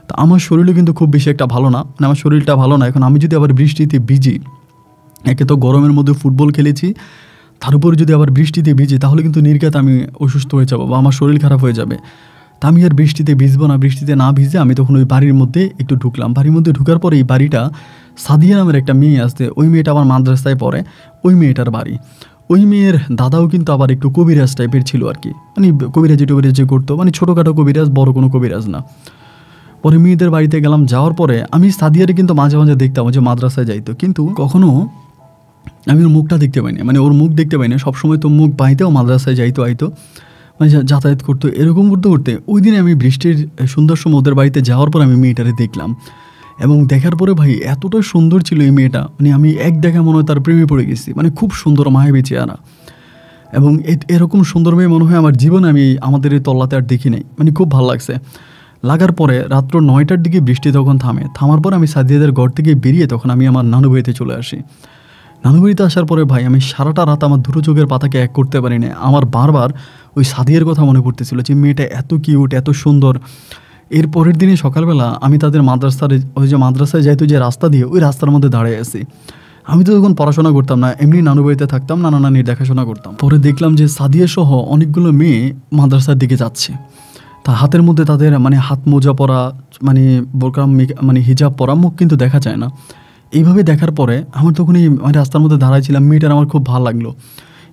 তো আমার শরীরও কিন্তু খুব বেশি একটা ভালো না, মানে আমার শরীরটা ভালো না। এখন আমি যদি আবার বৃষ্টিতে ভিজি, একে তো গরমের মধ্যে ফুটবল খেলেছি, তার উপরে যদি আবার বৃষ্টিতে ভিজি তাহলে কিন্তু নির্ঘাত আমি অসুস্থ হয়ে যাবো বা আমার শরীর খারাপ হয়ে যাবে। তা আমি আর বৃষ্টিতে ভিজবো না, বৃষ্টিতে না ভিজে আমি তখন ওই বাড়ির মধ্যে একটু ঢুকলাম। বাড়ির মধ্যে ঢুকার পরে এই বাড়িটা সাদিয়া নামের একটা মেয়ে আসতে, ওই মেয়েটা আমার মাদ্রাসায় পড়ে, ওই মেয়েটার বাড়ি। ওই মেয়ের দাদাও কিন্তু আবার একটু কবিরাজ টাইপের ছিল আর কি, মানে কবিরাজি করতো, মানে ছোটোখাটো কবিরাজ, বড় কোনো কবিরাজ না। পরে মেয়েদের বাড়িতে গেলাম, যাওয়ার পরে আমি সাদিয়ারে কিন্তু মাঝে মাঝে দেখতাম যে মাদ্রাসায় যাইতো, কিন্তু কখনো আমি ওর মুখটা দেখতে পাইনি, মানে ওর মুখ দেখতে পাইনি। সবসময় তো মুখ বাইতেও মাদ্রাসায় যাইতো আইতো, মানে যাতায়াত করতো, এরকম করতে করতে ওই দিনে আমি বৃষ্টির সুন্দর সময় ওদের বাড়িতে যাওয়ার পর আমি মেয়েটারে দেখলাম। এবং দেখার পরে ভাই এতটা সুন্দর ছিল এই মেয়েটা, মানে আমি এক দেখা মনে হয় তার প্রেমে পড়ে গেছি, মানে খুব সুন্দর মায়াবী চেহারা। এবং এরকম সুন্দর মেয়ে মনে হয় আমার জীবনে আমি আমাদের এই তল্লাতে আর দেখি নাই, মানে খুব ভালো লাগছে। লাগার পরে রাত্র 9টার দিকে বৃষ্টি তখন থামার পর আমি সাদিয়াদের ঘর থেকে বেরিয়ে তখন আমি আমার নানু বাড়িতে চলে আসি। নানু বাড়িতে আসার পরে ভাই আমি সারাটা রাত আমার দুটো চোখের পাতাকে এক করতে পারি না। আমার বারবার ওই সাদিয়ার কথা মনে পড়তেছিল যে মেয়েটা এত কিউট, এত সুন্দর। এর পরের দিনে সকালবেলা আমি তাদের মাদ্রাসায় যাইতো যে রাস্তা দিয়ে, ওই রাস্তার মধ্যে দাঁড়িয়ে আছি। আমি তো তখন পড়াশোনা করতাম না, এমনি নানু বাড়িতে থাকতাম, নানা নানির দেখাশোনা করতাম। পরে দেখলাম যে সাদিয়া সহ অনেকগুলো মেয়ে মাদ্রাসার দিকে যাচ্ছে। তা হাতের মধ্যে তাদের মানে হাত মোজা পরা, মানে বোরকা, মানে হিজাব পরা, মুখ কিন্তু দেখা যায় না। এইভাবে দেখার পরে আমার তখন এই রাস্তার মধ্যে দাঁড়াইছিলাম, মেয়েটার আমার খুব ভালো লাগলো।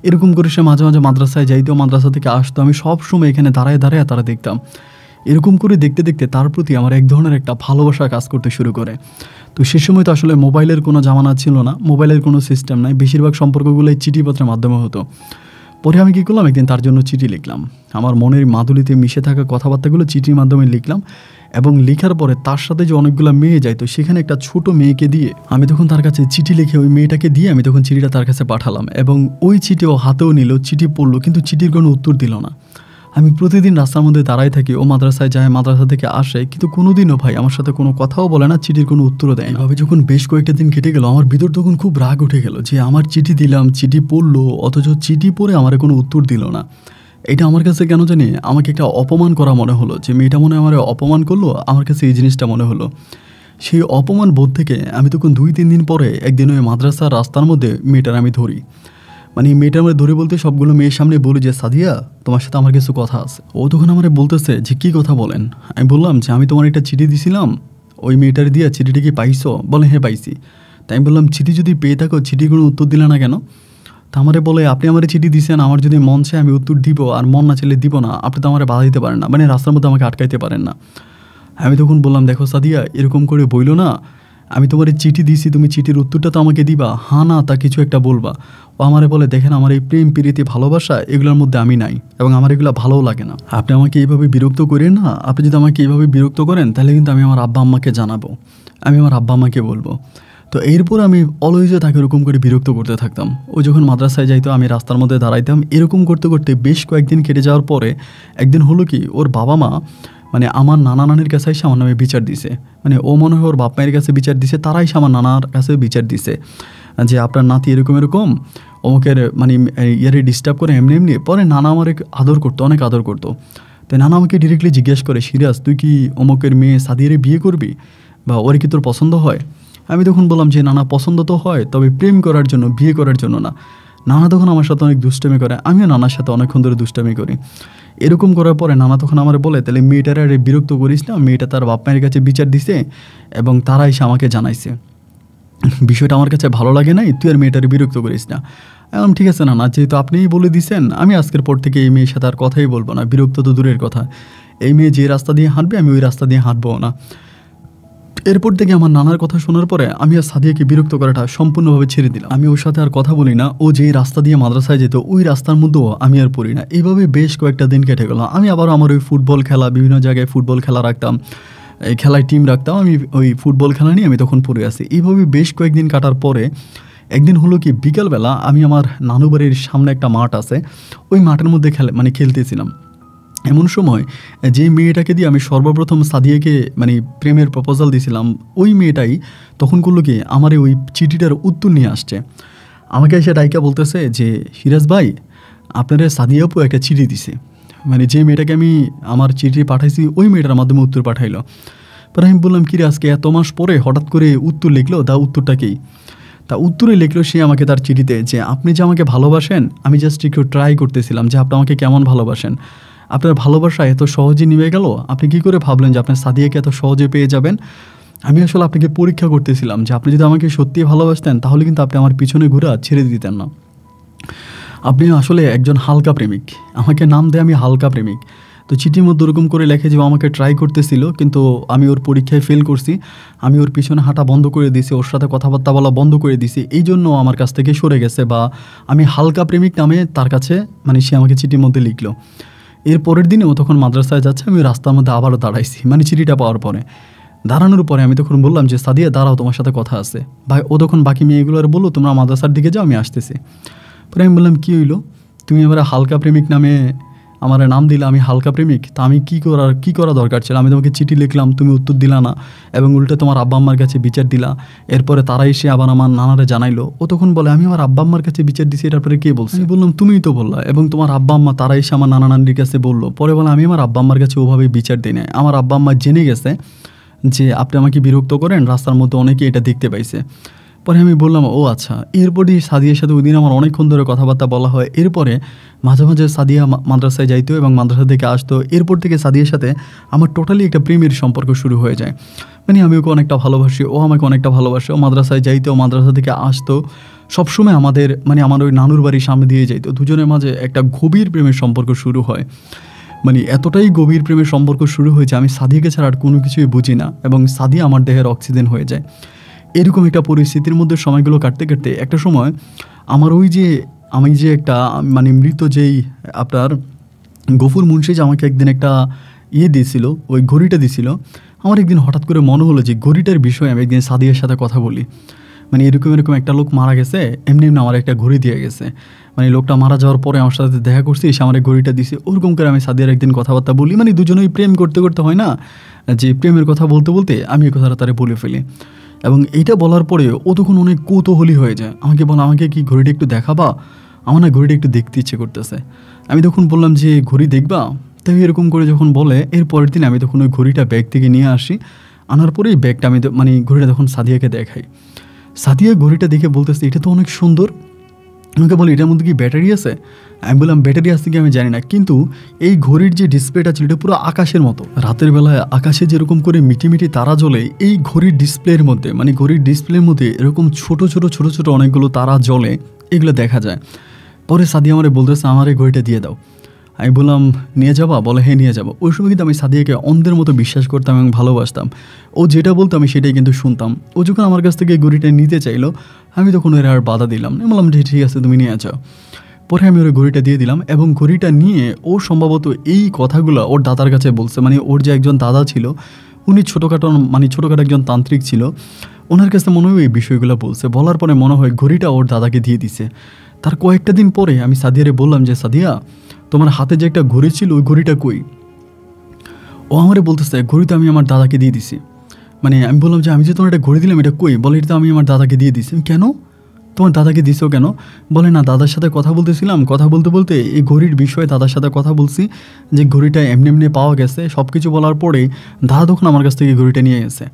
এরকম করে সে মাঝে মাঝে মাদ্রাসায় যাইতো, মাদ্রাসা থেকে আসতো, আমি সব সময় এখানে দাঁড়ায় তারা দেখতাম। এরকম করে দেখতে দেখতে তার প্রতি আমার এক ধরনের একটা ভালোবাসা কাজ করতে শুরু করে। তো সে সময় তো আসলে মোবাইলের কোনো জামানা ছিল না, মোবাইলের কোনো সিস্টেম নাই, বেশিরভাগ সম্পর্কগুলোই চিঠিপত্রের মাধ্যমে হতো। পরে আমি কী করলাম, একদিন তার জন্য চিঠি লিখলাম, আমার মনের মাধুরীতে মিশে থাকা কথাবার্তাগুলো চিঠির মাধ্যমে লিখলাম। এবং লেখার পরে তার সাথে যে অনেকগুলো মেয়ে যাইতো, সেখানে একটা ছোট মেয়েকে দিয়ে আমি তখন তার কাছে চিঠি লিখে ওই মেয়েটাকে দিয়ে আমি তখন চিঠিটা তার কাছে পাঠালাম। এবং ওই চিঠি ও হাতেও নিল, চিঠি পড়লো, কিন্তু চিঠির কোনো উত্তর দিল না। আমি প্রতিদিন রাস্তার মধ্যে দাঁড়াই থাকি, ও মাদ্রাসায় যায়, মাদ্রাসা থেকে আসে, কিন্তু কোনোদিনও ভাই আমার সাথে কোনো কথাও বলে না, চিঠির কোনো উত্তরও দেয় না। এভাবে যখন বেশ কয়েকটা দিন কেটে গেল, আমার ভিতর তখন খুব রাগ উঠে গেল যে আমার চিঠি দিলাম, চিঠি পড়লো, অথচ চিঠি পড়ে আমার কোনো উত্তর দিল না। এটা আমার কাছে কেন জানি আমাকে একটা অপমান করা মনে হলো, যে মেয়েটা মনে হয় আমার অপমান করলো, আমার কাছে এই জিনিসটা মনে হলো। সেই অপমান বোধ থেকে আমি তখন 2-3 দিন পরে একদিন ওই মাদ্রাসার রাস্তার মধ্যে মেয়েটার আমি ধরি, মানে মেয়েটা আমার ধরে বলতে সবগুলো মেয়ের সামনে বলি যে সাদিয়া, তোমার সাথে আমার কিছু কথা আছে। ও তখন আমার বলতেছে যে কী কথা বলেন। আমি বললাম যে আমি তোমার একটা চিঠি দিছিলাম, ওই মেয়েটার দিয়া চিঠিটা কি পাইছো? বলে হ্যাঁ পাইছি। তাই আমি বললাম চিঠি যদি পেয়ে থাকো, চিঠির কোনো উত্তর দিলে না কেন? তা আমারে বলে আপনি আমার চিঠি দিয়েছেন, আমার যদি মন চায় আমি উত্তর দিব, আর মন না চাইলে দিব না, আপনি তো আমার বাধা দিতে পারেন না, মানে রাস্তার মধ্যে আমাকে আটকাইতে পারেন না। আমি তখন বললাম দেখো সাদিয়া, এরকম করে বইলো না, আমি তোমার চিঠি দিছি, তুমি চিঠির উত্তরটা তো আমাকে দিবা, হ্যাঁ না তা কিছু একটা বলবা। ও আমারে বলে, দেখেন আমার এই প্রেম প্রীতি ভালোবাসা এগুলোর মধ্যে আমি নাই, এবং আমার এগুলো ভালোও লাগে না। আপনি আমাকে এইভাবে বিরক্ত করেন না, আপনি যদি আমাকে এইভাবে বিরক্ত করেন তাহলে কিন্তু আমি আমার আব্বা আম্মাকে জানাবো, আমি আমার আব্বা আম্মাকে বলবো। তো এরপর আমি অলওয়েজে তাকে এরকম করে বিরক্ত করতে থাকতাম। ও যখন মাদ্রাসায় যাইতো আমি রাস্তার মধ্যে দাঁড়াইতাম, এরকম করতে করতে বেশ কয়েকদিন কেটে যাওয়ার পরে একদিন হলো কি, ওর বাবা মা মানে আমার নানা নানির কাছে এসে আমার নামে বিচার দিছে। মানে ও মনে হয় ওর বাপ মায়ের কাছে বিচার দিছে, তারাই এসে আমার নানার কাছে বিচার দিছে যে আপনার নাতি এরকম এরকম অমুকের মানে ইয়ারে ডিস্টার্ব করে এমনি এমনি। পরে নানা আমার আদর করতো, অনেক আদর করতো। তো নানা আমাকে ডিরেক্টলি জিজ্ঞেস করে, সিরাজ তুই কি অমুকের মেয়ে সাদিয়ারে বিয়ে করবি, বা ওর কি তোর পছন্দ হয়? আমি তখন বললাম যে নানা পছন্দ তো হয়, তবে প্রেম করার জন্য, বিয়ে করার জন্য না। নানা তখন আমার সাথে অনেক দুষ্টামি করে, আমিও নানার সাথে অনেকক্ষণ ধরে দুষ্টামি করি। এরকম করার পরে নানা তখন আমার বলে, তাহলে মেয়েটার আরে বিরক্ত করিস না, মেয়েটা তার বাপ মায়ের কাছে বিচার দিছে এবং তারা এসে আমাকে জানাইছে, বিষয়টা আমার কাছে ভালো লাগে নাই, তুই আর মেয়েটারে বিরক্ত করিস না। এখন ঠিক আছে না, যেহেতু আপনিই বলে দিছেন, আমি আজকের পর থেকে এই মেয়ের সাথে আর কথাই বলবো না, বিরক্ত তো দূরের কথা, এই মেয়ে যে রাস্তা দিয়ে হাঁটবে আমি ওই রাস্তা দিয়ে হাঁটবো না। এরপর থেকে আমার নানার কথা শোনার পরে আমি আর সাদিয়াকে বিরক্ত করাটা সম্পূর্ণভাবে ছেড়ে দিলাম। আমি ওর সাথে আর কথা বলি না, ও যেই রাস্তা দিয়ে মাদ্রাসায় যেত ওই রাস্তার মধ্যেও আমি আর পড়ি না। এইভাবে বেশ কয়েকটা দিন কেটে গেল। আমি আবার আমার ওই ফুটবল খেলা, বিভিন্ন জায়গায় ফুটবল খেলা রাখতাম, এই খেলায় টিম রাখতাম, আমি ওই ফুটবল খেলা নিয়ে আমি তখন পড়ে আসি। এইভাবে বেশ কয়েকদিন কাটার পরে একদিন হলো কি, বিকালবেলা আমি আমার নানু বাড়ির সামনে একটা মাঠ আছে, ওই মাঠের মধ্যে খেলতেছিলাম। এমন সময় যে মেয়েটাকে দিয়ে আমি সর্বপ্রথম সাদিয়াকে মানে প্রেমের প্রপোজাল দিয়েছিলাম, ওই মেয়েটাই তখন করলো কি, আমার ওই চিঠিটার উত্তর নিয়ে আসছে। আমাকে এসে ডাইকা বলতেছে যে, সিরাজ ভাই আপনারা সাদিয়া আপু একটা চিঠি দিছে, মানে যে মেয়েটাকে আমি আমার চিঠি পাঠাইছি ওই মেয়েটার মাধ্যমে উত্তর পাঠাইলো। পরে আমি বললাম, কিরে আজকে এত মাস পরে হঠাৎ করে উত্তর লিখলো, তা উত্তরটাকেই তা উত্তরে লিখলো সে আমাকে তার চিঠিতে, যে আপনি যে আমাকে ভালোবাসেন, আমি জাস্ট একটু ট্রাই করতেছিলাম যে আপনি আমাকে কেমন ভালোবাসেন, আপনার ভালোবাসা এত সহজে নিভে গেল, আপনি কি করে ভাবলেন যে আপনার সাদিয়াকে এত সহজে পেয়ে যাবেন? আমি আসলে আপনাকে পরীক্ষা করতেছিলাম যে আপনি যদি আমাকে সত্যি ভালোবাসতেন তাহলে কিন্তু আপনি আমার পিছনে ঘুরে ছেড়ে দিতেন না। আপনি আসলে একজন হালকা প্রেমিক, আমাকে নাম দেয় আমি হালকা প্রেমিক। তো চিঠির মধ্যে ওরকম করে লেখে যে ও আমাকে ট্রাই করতেছিল, কিন্তু আমি ওর পরীক্ষায় ফেল করছি, আমি ওর পিছনে হাঁটা বন্ধ করে দিয়েছি, ওর সাথে কথাবার্তা বলা বন্ধ করে দিয়েছি, এই জন্য আমার কাছ থেকে সরে গেছে, বা আমি হালকা প্রেমিক নামে তার কাছে মানে সে আমাকে চিঠির মধ্যে লিখলো। এর পরের দিনে ও তখন মাদ্রাসায় যাচ্ছে, আমি রাস্তার মধ্যে আবারও দাঁড়াইছি, মানে চিঠিটা পাওয়ার পরে। দাঁড়ানোর পরে আমি তখন বললাম যে, সাদিয়া দাঁড়াও, তোমার সাথে কথা আছে। ভাই ও তখন বাকি মেয়েগুলোর বললো, তোমরা মাদ্রাসার দিকে যাও, আমি আসতেছি। পরে আমি বললাম, কী হইলো, তুমি এবার হালকা প্রেমিক নামে আমার নাম দিলা, আমি হালকা প্রেমিক, তা আমি কী করা দরকার ছিল? আমি তোমাকে চিঠি লিখলাম, তুমি উত্তর দিলা না, এবং উল্টে তোমার আব্বা আম্মার কাছে বিচার দিলা। এরপরে তারাই এসে আবার আমার নানারে জানাইলো। ও তখন বলে, আমি আমার আব্বা আম্মার কাছে বিচার দিছি, এরপরে কে বলছে? আমি বললাম, তুমিই তো বললা, এবং তোমার আব্বা আম্মা তারাই এসে আমার নানা নানির কাছে বললো। পরে বলে, আমি আমার আব্বা আম্মার কাছে ওভাবে বিচার দিই নাই, আমার আব্বা আম্মা জেনে গেছে যে আপনি আমাকে বিরক্ত করেন, রাস্তার মধ্যে অনেকে এটা দেখতে পাইছে। পরে আমি বললাম, ও আচ্ছা। এরপরই সাদিয়ার সাথে ওই দিন আমার অনেকক্ষণ ধরে কথাবার্তা বলা হয়। এরপরে মাঝে মাঝে সাদিয়া মাদ্রাসায় যাইতো এবং মাদ্রাসা থেকে আসতো। এরপর থেকে সাদিয়ার সাথে আমার টোটালি একটা প্রেমের সম্পর্ক শুরু হয়ে যায়। মানে আমি ওকে অনেকটা ভালোবাসি, ও আমাকে অনেকটা ভালোবাসে। ও মাদ্রাসায় যাইতো, মাদ্রাসা থেকে আসতো, সবসময় আমাদের মানে আমার ওই নানুর বাড়ির সামনে দিয়ে যাইতো। দুজনের মাঝে একটা গভীর প্রেমের সম্পর্ক শুরু হয়। মানে এতটাই গভীর প্রেমের সম্পর্ক শুরু হয়েছে, আমি সাদিয়াকে ছাড়া আর কোনো কিছুই বুঝি না, এবং সাদিয়া আমার দেহের অক্সিজেন হয়ে যায়। এরকম একটা পরিস্থিতির মধ্যে সময়গুলো কাটতে কাটতে একটা সময় আমার আমি যে একটা মানে মৃত যেই আপনার গফুর মুন্সি যে আমাকে একদিন একটা দিয়েছিল, ওই ঘড়িটা দিয়েছিল, আমার একদিন হঠাৎ করে মনে হলো যে ঘড়িটার বিষয়ে আমি একদিন সাদিয়ার সাথে কথা বলি। মানে এরকম একটা লোক মারা গেছে, এমনি আমার একটা ঘড়ি দিয়ে গেছে, মানে লোকটা মারা যাওয়ার পরে আমার সাথে দেখা করছি, এসে আমার ঘড়িটা দিছে। ওরকম করে আমি সাদিয়ার একদিন কথাবার্তা বলি, মানে দুজনেই প্রেম করতে করতে হয় না যে প্রেমের কথা বলতে বলতে আমি এই কথাটা তারে বলে ফেলি। এবং এইটা বলার পরে ও তখন অনেক কৌতূহলী হয়ে যায়, আমাকে বলে, আমাকে কি ঘড়িটা একটু দেখাবা, আমার না ঘড়িটা একটু দেখতে ইচ্ছে করতেছে। আমি তখন বললাম যে, ঘড়ি দেখবা? তাই এরকম করে যখন বলে, এর পরের দিন আমি তখন ওই ঘড়িটা ব্যাগ থেকে নিয়ে আসি। আনার পরেই ব্যাগটা আমি মানে ঘড়িটা তখন সাদিয়াকে দেখাই। সাদিয়া ঘড়িটা দেখে বলতেছে, এটা তো অনেক সুন্দর। আমাকে বলে, এটার মধ্যে কি ব্যাটারি আছে? আমি বললাম, ব্যাটারি আছে কি আমি জানি না, কিন্তু এই ঘড়ির যে ডিসপ্লেটা ছিল এটা পুরো আকাশের মতো। রাতের বেলায় আকাশে যেরকম করে মিটিমিটি তারা জ্বলে, এই ঘড়ির ডিসপ্লের মধ্যে মানে ঘড়ির ডিসপ্লের মধ্যে এরকম ছোট ছোট অনেকগুলো তারা জ্বলে, এগুলো দেখা যায়। পরে সাদিয়া আমারে বলতেছে, আমার এই ঘড়িটা দিয়ে দাও। আমি বললাম নিয়ে যাবা? বলে হ্যাঁ নিয়ে যাবো। ওই সময় কিন্তু আমি সাদিয়াকে অন্ধের মতো বিশ্বাস করতাম এবং ভালোবাসতাম। ও যেটা বলতো আমি সেটাই কিন্তু শুনতাম। ও যখন আমার কাছ থেকে ঘড়িটা নিতে চাইলো আমি তখন ওর আর বাধা দিলাম না, বললাম যে ঠিক আছে তুমি নিয়ে যাও। পরে আমি ওর ঘড়িটা দিয়ে দিলাম এবং ঘড়িটা নিয়ে ও সম্ভবত এই কথাগুলো ওর দাদার কাছে বলছে। মানে ওর যে একজন দাদা ছিল উনি ছোটোখাটো একজন তান্ত্রিক ছিল, ওনার কাছে মনে হয় এই বিষয়গুলো বলছে। বলার পরে মনে হয় ঘড়িটা ওর দাদাকে দিয়ে দিছে। তার কয়েকটা দিন পরে আমি সাদিয়ারে বললাম যে সাদিয়া তোমার হাতে যে একটা ঘড়ি ছিল ওই ঘড়িটা কই? ও আমারে বলতেছে ঘড়ি তো আমি আমার দাদাকে দিয়ে দিছি। মানে আমি বললাম যে আমি যে তোমার একটা ঘড়ি দিলাম এটা কই? বলে এটা তো আমি আমার দাদাকে দিয়ে দিছি। কেন তোমার দাদাকে দিছো কেন? বলে না দাদার সাথে কথা বলতেছিলাম, কথা বলতে বলতে এই ঘড়ির বিষয়ে দাদার সাথে কথা বলছি যে ঘড়িটা এমনি এমনি পাওয়া গেছে। সব কিছু বলার পরে দাদা তখন আমার কাছ থেকে ঘড়িটা নিয়ে গেছে।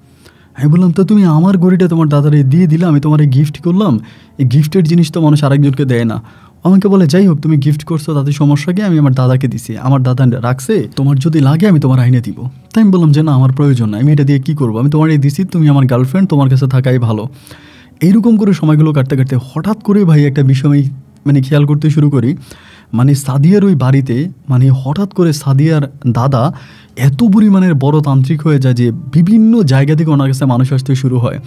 আমি বললাম তো তুমি আমার ঘড়িটা তোমার দাদারে দিয়ে দিলে, আমি তোমার গিফট করলাম, এই গিফটের জিনিস তো মানুষ আরেকজনকে দেয় না। আমাকে বলে যাই হোক তুমি গিফট করছো তাদের সমস্যা কি, আমি আমার দাদাকে দিছি, আমার দাদা রাখছে, তোমার যদি লাগে আমি তোমার আইনে দিব। তাই আমি বললাম যে না আমার প্রয়োজন না, আমি এটা দিয়ে কী করবো, আমি তোমার এই দিছি, তুমি আমার গার্লফ্রেন্ড, তোমার কাছে থাকাই ভালো। এইরকম করে সময়গুলো কাটতে কাটতে হঠাৎ করে ভাই একটা বিষয় খেয়াল করতে শুরু করি। সাদিয়ার ওই বাড়িতে হঠাৎ করে সাদিয়ার দাদা এত পরিমাণের বড় তান্ত্রিক হয়ে যায় যে বিভিন্ন জায়গা থেকে ওনার কাছে মানুষ আসতে শুরু হয়।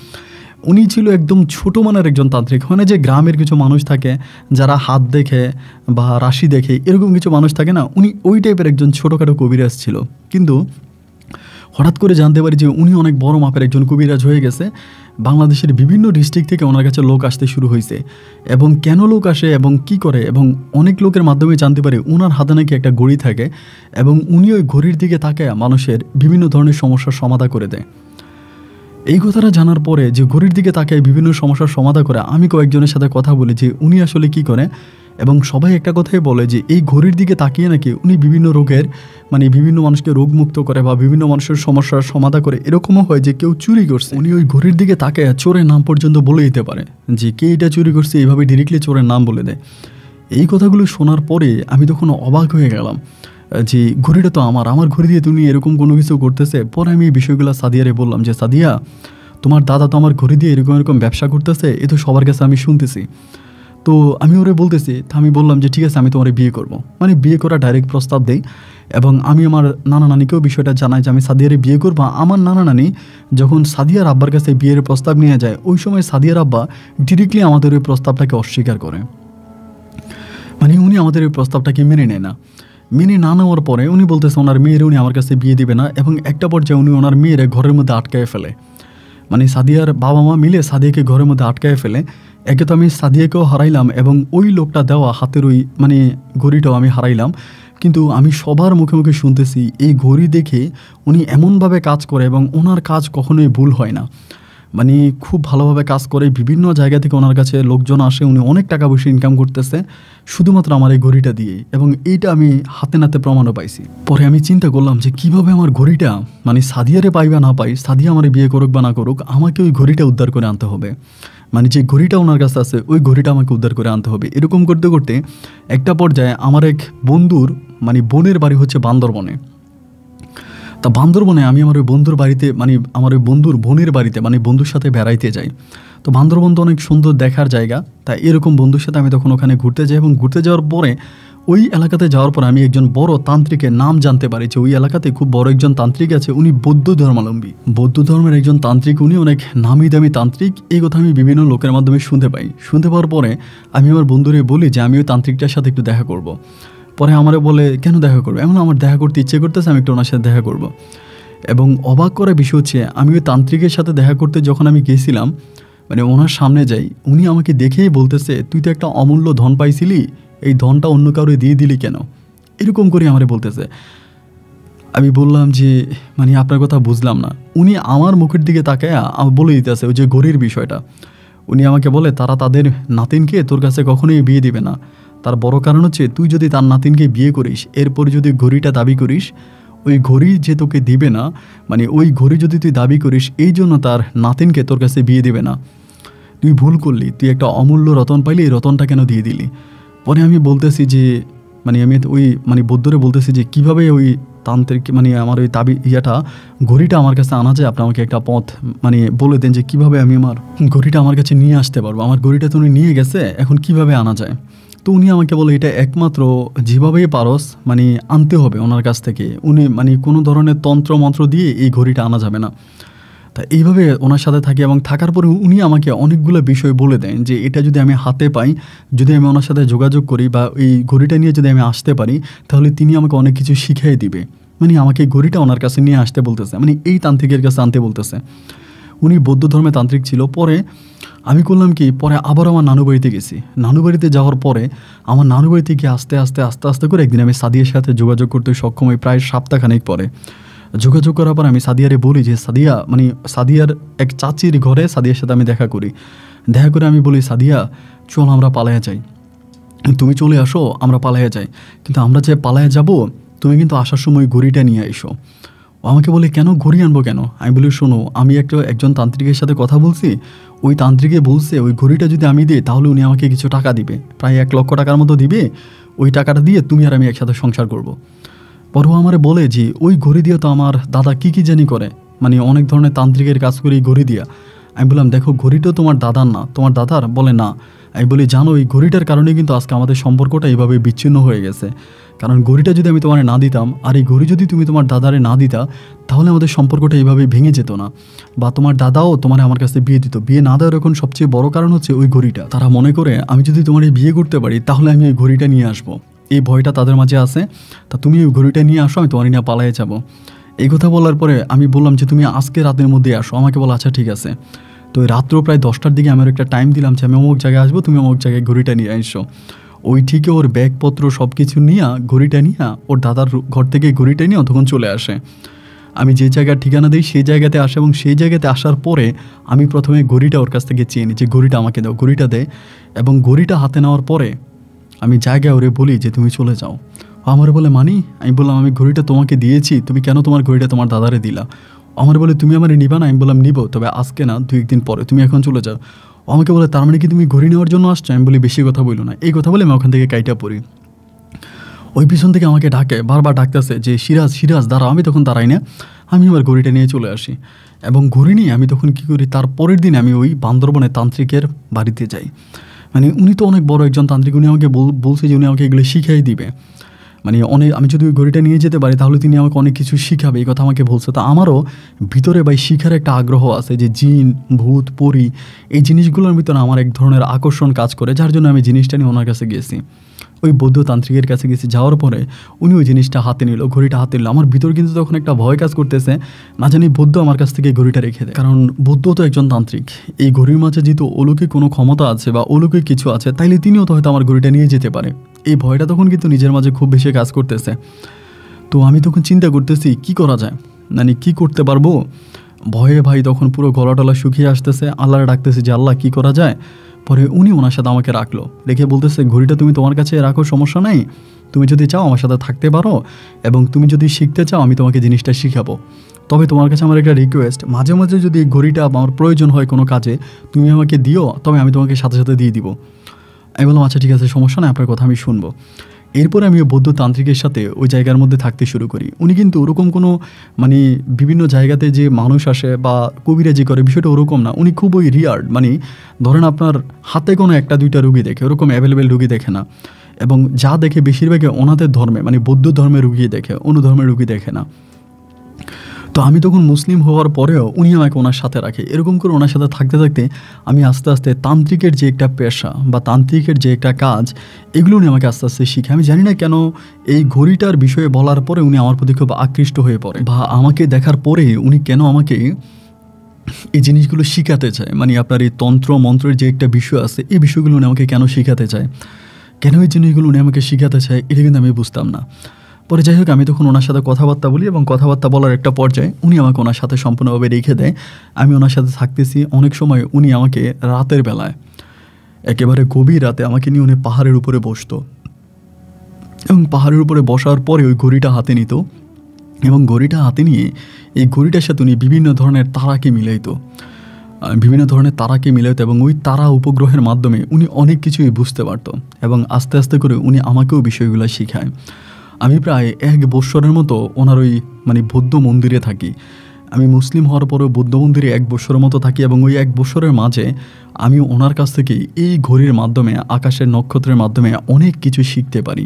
উনি ছিল একদম ছোটো মানের একজন তান্ত্রিক। হয় না যে গ্রামের কিছু মানুষ থাকে যারা হাত দেখে বা রাশি দেখে, এরকম কিছু মানুষ থাকে না, উনি ওই টাইপের একজন ছোটোখাটো কবিরাজ ছিল। কিন্তু হঠাৎ করে জানতে পারি যে উনি অনেক বড় মাপের একজন কবিরাজ হয়ে গেছে। বাংলাদেশের বিভিন্ন ডিস্ট্রিক্ট থেকে ওনার কাছে লোক আসতে শুরু হয়েছে। এবং কেন লোক আসে এবং কি করে, এবং অনেক লোকের মাধ্যমে জানতে পারি ওনার হাতে নাকি একটা ঘড়ি থাকে এবং উনি ওই ঘড়ির দিকে তাকায় মানুষের বিভিন্ন ধরনের সমস্যার সমাধান করে দেয়। এই কথাটা জানার পরে যে ঘড়ির দিকে তাকায় বিভিন্ন সমস্যার সমাধান করে, আমি কয়েকজনের সাথে কথা বলি যে উনি আসলে কি করে, এবং সবাই একটা কথাই বলে যে এই ঘড়ির দিকে তাকিয়ে নাকি উনি বিভিন্ন রোগের বিভিন্ন মানুষকে রোগমুক্ত করে বা বিভিন্ন মানুষের সমস্যার সমাধান করে। এরকমও হয় যে কেউ চুরি করছে, উনি ওই ঘড়ির দিকে তাকায় চোরের নাম পর্যন্ত বলে দিতে পারে যে কে এটা চুরি করছে, এইভাবে ডিরেক্টলি চোরের নাম বলে দেয়। এই কথাগুলো শোনার পরে আমি তখন অবাক হয়ে গেলাম যে ঘড়িটা তো আমার ঘড়ি দিয়ে তুমি এরকম কোনো কিছু করতেছে। পরে আমি এই বিষয়গুলো সাদিয়ারে বললাম যে সাদিয়া তোমার দাদা তো আমার ঘড়ি দিয়ে এরকম এরকম ব্যবসা করতেছে, এ তো সবার কাছে আমি শুনতেছি। তো আমি ওরে বলতেছি, তা আমি বললাম যে ঠিক আছে আমি তোমার বিয়ে করবো, বিয়ে করা ডাইরেক্ট প্রস্তাব দেই। এবং আমি আমার নানা নানিকেও বিষয়টা জানাই যে আমি সাদিয়ারে বিয়ে করবো। আমার নানা নানি যখন সাদিয়ার আব্বার কাছে বিয়ের প্রস্তাব নিয়ে যায়, ওই সময় সাদিয়ার আব্বা ডিরেক্টলি আমাদের ওই প্রস্তাবটাকে অস্বীকার করে। উনি আমাদের ওই প্রস্তাবটাকে মেনে নেয় না। মেনে না নেওয়ার পরে উনি বলতেছে ওনার মেয়ের উনি আমার কাছে বিয়ে দিবে না, এবং একটা পর্যায়ে উনি ওনার মেয়ের ঘরের মধ্যে আটকায় ফেলে। সাদিয়ার বাবা মা মিলে সাদিয়াকে ঘরের মধ্যে আটকায় ফেলে। একে তো আমি সাদিয়াকেও হারাইলাম এবং ওই লোকটা দেওয়া হাতের ওই ঘড়িটাও আমি হারাইলাম। কিন্তু আমি সবার মুখে মুখে শুনতেছি এই ঘড়ি দেখে উনি এমনভাবে কাজ করে এবং ওনার কাজ কখনোই ভুল হয় না। খুব ভালোভাবে কাজ করে, বিভিন্ন জায়গা থেকে ওনার কাছে লোকজন আসে, উনি অনেক টাকা পয়সা ইনকাম করতেছে শুধুমাত্র আমার এই ঘড়িটা দিয়ে, এবং এইটা আমি হাতে নাতে প্রমাণও পাইছি। পরে আমি চিন্তা করলাম যে কিভাবে আমার ঘড়িটা সাদিয়ারে পাই বা না পাই, সাদিয়া আমার বিয়ে করুক বা না করুক, আমাকে ওই ঘড়িটা উদ্ধার করে আনতে হবে। যে ঘড়িটা ওনার কাছে আছে ওই ঘড়িটা আমাকে উদ্ধার করে আনতে হবে। এরকম করতে করতে একটা পর্যায়ে আমার এক বন্ধুর বোনের বাড়ি হচ্ছে বান্দরবনে। তা বান্দরবনে আমি আমার ওই বন্ধুর বাড়িতে আমার ওই বন্ধুর বোনের বাড়িতে বন্ধুর সাথে বেড়াইতে যাই। তো বান্দরবন তো অনেক সুন্দর দেখার জায়গা, তাই এরকম বন্ধুর সাথে আমি তখন ওখানে ঘুরতে যাই। এবং ঘুরতে যাওয়ার পরে ওই এলাকাতে যাওয়ার পর আমি একজন বড় তান্ত্রিকের নাম জানতে পারি যে ওই এলাকাতে খুব বড় একজন তান্ত্রিক আছে, উনি বৌদ্ধ ধর্মাবলম্বী, বৌদ্ধ ধর্মের একজন তান্ত্রিক, উনি অনেক নামি দামি তান্ত্রিক। এই কথা আমি বিভিন্ন লোকের মাধ্যমে শুনতে পাই। শুনতে পাওয়ার পরে আমি আমার বন্ধুরে বলি যে আমি ওই তান্ত্রিকটার সাথে একটু দেখা করব। পরে আমারে বলে কেন দেখা করবো? এমন আমার দেখা করতে ইচ্ছে করতেছে, আমি একটু ওনার সাথে দেখা করব। এবং অবাক করার বিষয় হচ্ছে আমি ওই তান্ত্রিকের সাথে দেখা করতে যখন আমি গেছিলাম, ওনার সামনে যাই, উনি আমাকে দেখেই বলতেছে তুই তো একটা অমূল্য ধন পাইছিলি, এই ধনটা অন্য কাউরে দিয়ে দিলি কেন? এরকম করে আমারে বলতেছে। আমি বললাম যে আপনার কথা বুঝলাম না। উনি আমার মুখের দিকে তাকায় বলে দিতেছে ওই যে ঘড়ির বিষয়টা। উনি আমাকে বলে তারা তাদের নাতিনকে তোর কাছে কখনোই বিয়ে দিবে না। তার বড় কারণ হচ্ছে তুই যদি তার নাতিনকে বিয়ে করিস, এরপরে যদি ঘড়িটা দাবি করিস, ওই ঘড়ি যে তোকে দিবে না, ওই ঘড়ি যদি তুই দাবি করিস এই জন্য তার নাতিনকে তোর কাছে বিয়ে দিবে না। তুই ভুল করলি, তুই একটা অমূল্য রতন পাইলি, এই রতনটা কেন দিয়ে দিলি? পরে আমি বলতেছি যে আমি ওই বৌদ্ধরে বলতেছি যে কীভাবে ওই তান্ত্রিক আমার ওই ঘড়িটা আমার কাছে আনা যায়, আপনি আমাকে একটা পথ বলে দেন যে কীভাবে আমি আমার ঘড়িটা আমার কাছে নিয়ে আসতে পারবো। আমার ঘড়িটা তো উনি নিয়ে গেছে, এখন কীভাবে আনা যায়? তো উনি আমাকে বলে এটা একমাত্র যেভাবেই পারস মানে আনতে হবে ওনার কাছ থেকে। উনি মানে কোনো ধরনের তন্ত্র মন্ত্র দিয়ে এই ঘড়িটা আনা যাবে না। তা এইভাবে ওনার সাথে থাকি এবং থাকার পরে উনি আমাকে অনেকগুলো বিষয় বলে দেন যে এটা যদি আমি হাতে পাই, যদি আমি ওনার সাথে যোগাযোগ করি বা এই ঘড়িটা নিয়ে যদি আমি আসতে পারি, তাহলে তিনি আমাকে অনেক কিছু শিখিয়ে দিবে। মানে আমাকে এই ঘড়িটা ওনার কাছে নিয়ে আসতে বলতেছে, মানে এই তান্ত্রিকের কাছে আনতে বলতেছে। উনি বৌদ্ধ ধর্মে তান্ত্রিক ছিল। পরে আমি করলাম কি, পরে আবার আমার নানু বাড়িতে গেছি। নানু বাড়িতে যাওয়ার পরে আমার নানু বাড়িতে গিয়ে আস্তে আস্তে আস্তে আস্তে করে একদিন আমি সাদিয়ার সাথে যোগাযোগ করতে সক্ষম হই, প্রায় সপ্তাহখানেক পরে। যোগাযোগ করার পর আমি সাদিয়ারে বলি যে সাদিয়া, মানে সাদিয়ার এক চাচির ঘরে সাদিয়ার সাথে আমি দেখা করি। দেখা করে আমি বলি, সাদিয়া চল আমরা পালায়া যাই, তুমি চলে আসো, আমরা পালায়া যাই। কিন্তু আমরা যে পালায়া যাব, তুমি কিন্তু আসার সময় ঘড়িটা নিয়ে এসো। ও আমাকে বলে, কেন ঘড়ি আনবো কেন? আমি বলি, শোনো, আমি একজন তান্ত্রিকের সাথে কথা বলছি, ওই তান্ত্রিকে বলছে ওই ঘড়িটা যদি আমি দিই তাহলে উনি আমাকে কিছু টাকা দিবে, প্রায় 1 লক্ষ টাকার মতো দিবে। ওই টাকাটা দিয়ে তুমি আর আমি একসাথে সংসার করব। পর ও আমারে বলে যে ওই ঘড়ি দিয়ে তো আমার দাদা কী জানি করে, মানে অনেক ধরনের তান্ত্রিকের কাজ করে এই ঘড়ি দিয়া। আমি বললাম, দেখো ঘড়িটাও তোমার দাদার না। তোমার দাদার? বলে না। আমি বলি, জানো এই ঘড়িটার কারণে কিন্তু আজকে আমাদের সম্পর্কটা এইভাবে বিচ্ছিন্ন হয়ে গেছে। কারণ ঘড়িটা যদি আমি তোমার না দিতাম, আর এই ঘড়ি যদি তুমি তোমার দাদারে না দিতা, তাহলে আমাদের সম্পর্কটা এইভাবে ভেঙে যেত না। বা তোমার দাদাও তোমার আমার কাছে বিয়ে দিত। বিয়ে না দেওয়ার এখন সবচেয়ে বড় কারণ হচ্ছে ওই ঘড়িটা। তারা মনে করে আমি যদি তোমার এই বিয়ে করতে পারি তাহলে আমি ওই ঘড়িটা নিয়ে আসবো, এই ভয়টা তাদের মাঝে আছে। তা তুমি ওই ঘড়িটা নিয়ে আসো, আমি তোমার নিয়ে পালায়ে যাবো। এই কথা বলার পরে আমি বললাম যে তুমি আজকে রাতের মধ্যে আসো। আমাকে বলো, আচ্ছা ঠিক আছে। তো রাত্র প্রায় 10টার দিকে আমার একটা টাইম দিলাম যে আমি অমুক জায়গায় আসবো, তুমি অমুক জায়গায় ঘড়িটা নিয়ে আসো। ওই ঠিকই ওর ব্যাগপত্র সব কিছু নিয়ে, ঘড়িটা নিয়ে, ওর দাদার ঘর থেকে ঘড়িটা নিয়ে তখন চলে আসে। আমি যে জায়গার ঠিকানা দিই সেই জায়গাতে আসে, এবং সেই জায়গাতে আসার পরে আমি প্রথমে ঘড়িটা ওর কাছ থেকে চেয়ে নিই যে ঘড়িটা আমাকে দাও। ঘড়িটা দেয়, এবং ঘড়িটা হাতে নেওয়ার পরে আমি জায়গায় ওরে বলি যে তুমি চলে যাও। আমার বলে, মানি? আমি বললাম, আমি ঘড়িটা তোমাকে দিয়েছি, তুমি কেন তোমার ঘড়িটা তোমার দাদারে দিলা? আমার বলে, তুমি আমার নিবা না? আমি বললাম, নিব, তবে আজকে না, 2-1 দিন পরে, তুমি এখন চলে যাও। আমাকে বলে, তার মানে কি তুমি ঘড়ি নেওয়ার জন্য আসছো? আমি বলি, বেশি কথা বললো না। এই কথা বলে আমি ওখান থেকে কাইটা পড়ি। ওই পিছন থেকে আমাকে ডাকে, বারবার ডাকতেছে যে সিরাজ সিরাজ দাঁড়াও। আমি তখন দাঁড়াই না, আমি আমার ঘড়িটা নিয়ে চলে আসি। এবং ঘড়ি নিয়ে আমি তখন কী করি, তার পরের দিন আমি ওই বান্দরবনে তান্ত্রিকের বাড়িতে যাই। মানে উনি তো অনেক বড় একজন তান্ত্রিক, উনি আমাকে বলছে যে উনি আমাকে এগুলো শিখাই দিবে। মানে আমি যদি ওই ঘড়িটা নিয়ে যেতে পারি তাহলে তিনি আমাকে অনেক কিছু শিখাবে, এই কথা আমাকে বলছে। তা আমারও ভিতরে ভাই শিখার একটা আগ্রহ আছে, যে জিন ভূত পরি এই জিনিসগুলোর ভিতরে আমার এক ধরনের আকর্ষণ কাজ করে, যার জন্য আমি জিনিসটা নিয়ে ওনার কাছে গেছি। ওই বৌদ্ধ তান্ত্রিকের কাছে গেছি, যাওয়ার পরে উনি ওই জিনিসটা হাতে নিল, ঘড়িটা হাতে নিল। আমার ভিতর কিন্তু তখন একটা ভয় কাজ করতেছে, না জানি বৌদ্ধ আমার কাছ থেকে ঘড়িটা রেখে দেয়। কারণ বৌদ্ধ তো একজন তান্ত্রিক, এই ঘড়ির মাঝে যেহেতু অলৌকিক কোনো ক্ষমতা আছে বা অলৌকিক কিছু আছে, তাইলে তিনিও তো হয়তো আমার ঘড়িটা নিয়ে যেতে পারে। এই ভয়টা তখন কিন্তু নিজের মাঝে খুব বেশি কাজ করতেছে। তো আমি তখন চিন্তা করতেছি কি করা যায়, মানে কি করতে পারবো। ভয়ে ভাই তখন পুরো গলা টলা শুকিয়ে আসতেছে, আল্লাহরে ডাকতেছে যে আল্লাহ কী করা যায়। পরে উনি ওনার সাথে আমাকে রাখলো, রেখে বলতেছে, ঘড়িটা তুমি তোমার কাছে রাখো, সমস্যা নাই, তুমি যদি চাও আমার সাথে থাকতে পারো, এবং তুমি যদি শিখতে চাও আমি তোমাকে জিনিসটা শিখাবো। তবে তোমার কাছে আমার একটা রিকোয়েস্ট, মাঝে মাঝে যদি ঘড়িটা আমার প্রয়োজন হয় কোনো কাজে, তুমি আমাকে দিও, তবে আমি তোমাকে সাথে সাথে দিয়ে দিব। আমি বললাম, আচ্ছা ঠিক আছে, সমস্যা নাই, আপনার কথা আমি শুনবো। এরপরে আমি বৌদ্ধ তান্ত্রিকের সাথে ওই জায়গার মধ্যে থাকতে শুরু করি। উনি কিন্তু ওরকম কোনো মানে বিভিন্ন জায়গাতে যে মানুষ আসে বা কবিরাজি করে বিষয়টা ওরকম না। উনি খুব ওই রিয়ার্ড, মানে ধরেন আপনার হাতে কোনো 1-2টা রুগী দেখে, ওরকম অ্যাভেলেবেল রুগী দেখে না। এবং যা দেখে বেশিরভাগই ওনাদের ধর্মে, মানে বৌদ্ধ ধর্মের রুগী দেখে, অন্য ধর্মের রুগী দেখে না। তো আমি তখন মুসলিম হওয়ার পরেও উনি আমাকে ওনার সাথে রাখে। এরকম করে ওনার সাথে থাকতে থাকতে আমি আস্তে আস্তে তান্ত্রিকের যে একটা পেশা বা তান্ত্রিকের যে একটা কাজ, এগুলো উনি আমাকে আস্তে আস্তে শিখে। আমি জানি না কেন এই ঘড়িটার বিষয়ে বলার পরে উনি আমার প্রতি খুব আকৃষ্ট হয়ে পড়ে, বা আমাকে দেখার পরে উনি কেন আমাকে এই জিনিসগুলো শিখাতে চায়। মানে আপনার এই তন্ত্র মন্ত্রের যে একটা বিষয় আছে, এই বিষয়গুলো উনি আমাকে কেন শিখাতে চায়, কেন এই জিনিসগুলো উনি আমাকে শিখাতে চায়, এটা কিন্তু আমি বুঝতাম না। পরে যাই হোক, আমি তখন ওনার সাথে কথাবার্তা বলি, এবং কথাবার্তা বলার একটা পর্যায়ে উনি আমাকে ওনার সাথে সম্পূর্ণভাবে রেখে দেয়। আমি ওনার সাথে থাকতেছি। অনেক সময় উনি আমাকে রাতের বেলায়, একেবারে গভীর রাতে আমাকে নিয়ে উনি পাহাড়ের উপরে বসতো, এবং পাহাড়ের উপরে বসার পরে ওই ঘড়িটা হাতে নিত, এবং ঘড়িটা হাতে নিয়ে এই ঘড়িটার সাথে উনি বিভিন্ন ধরনের তারাকে মিলাইতো, এবং ওই তারা উপগ্রহের মাধ্যমে উনি অনেক কিছুই বুঝতে পারতো, এবং আস্তে আস্তে করে উনি আমাকেও বিষয়গুলো শিখায়। আমি প্রায় 1 বৎসরের মতো ওনার ওই মানে বৌদ্ধ মন্দিরে থাকি। আমি মুসলিম হওয়ার পরেও বৌদ্ধ মন্দিরে 1 বছরের মতো থাকি এবং ওই 1 বছরের মাঝে আমি ওনার কাছ থেকে এই ঘড়ির মাধ্যমে, আকাশের নক্ষত্রের মাধ্যমে অনেক কিছু শিখতে পারি।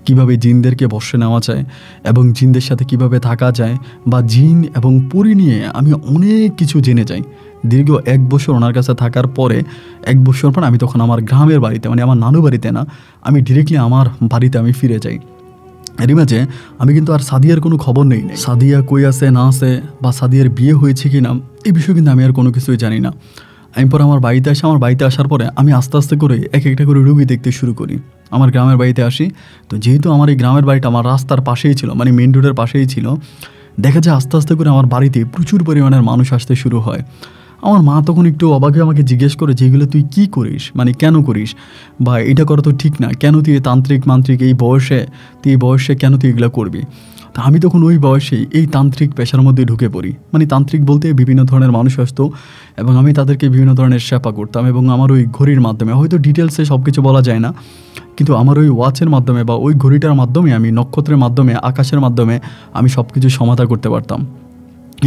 কিভাবে জিনদেরকে বশে নেওয়া যায় এবং জিনদের সাথে কিভাবে থাকা যায়, বা জিন এবং পরী নিয়ে আমি অনেক কিছু জেনে যাই। দীর্ঘ 1 বছর ওনার কাছে থাকার পরে 1 বছর পর আমি তখন আমার গ্রামের বাড়িতে, মানে আমার নানু বাড়িতে না, আমি ডিরেক্টলি আমার বাড়িতে আমি ফিরে যাই। এরই মাঝে আমি কিন্তু আর সাদিয়ার কোনো খবর নেই। সাদিয়া কই আছে না আছে, বা সাদিয়ার বিয়ে হয়েছে কি না, এই বিষয়ে কিন্তু আমি আর কোনো কিছুই জানি না। আমি পরে আমার বাড়িতে আসার পরে আমি আস্তে আস্তে করে এক একটা করে রুগী দেখতে শুরু করি। আমার গ্রামের বাড়িতে আসি, তো যেহেতু আমার এই গ্রামের বাড়িটা আমার রাস্তার পাশেই ছিল, মানে মেন রোডের পাশেই ছিল, দেখা যায় আস্তে আস্তে করে আমার বাড়িতে প্রচুর পরিমাণের মানুষ আসতে শুরু হয়। আমার মা তখন একটু অবাক হয়ে আমাকে জিজ্ঞেস করে যে এগুলো তুই কী করিস, মানে কেন করিস, বা এটা করা তো ঠিক না, কেন তুই তান্ত্রিক মান্ত্রিক এই বয়সে কেন তুই এগুলো করবি। তা আমি তখন ওই বয়সেই এই তান্ত্রিক পেশার মধ্যে ঢুকে পড়ি। মানে তান্ত্রিক বলতে বিভিন্ন ধরনের মানুষ আসতো এবং আমি তাদেরকে বিভিন্ন ধরনের সেবা করতাম, এবং আমার ওই ঘড়ির মাধ্যমে, হয়তো ডিটেলসে সব কিছু বলা যায় না, কিন্তু আমার ওই ওয়াচের মাধ্যমে বা ওই ঘড়িটার মাধ্যমে, আমি নক্ষত্রের মাধ্যমে, আকাশের মাধ্যমে আমি সব কিছু সমাধা করতে পারতাম।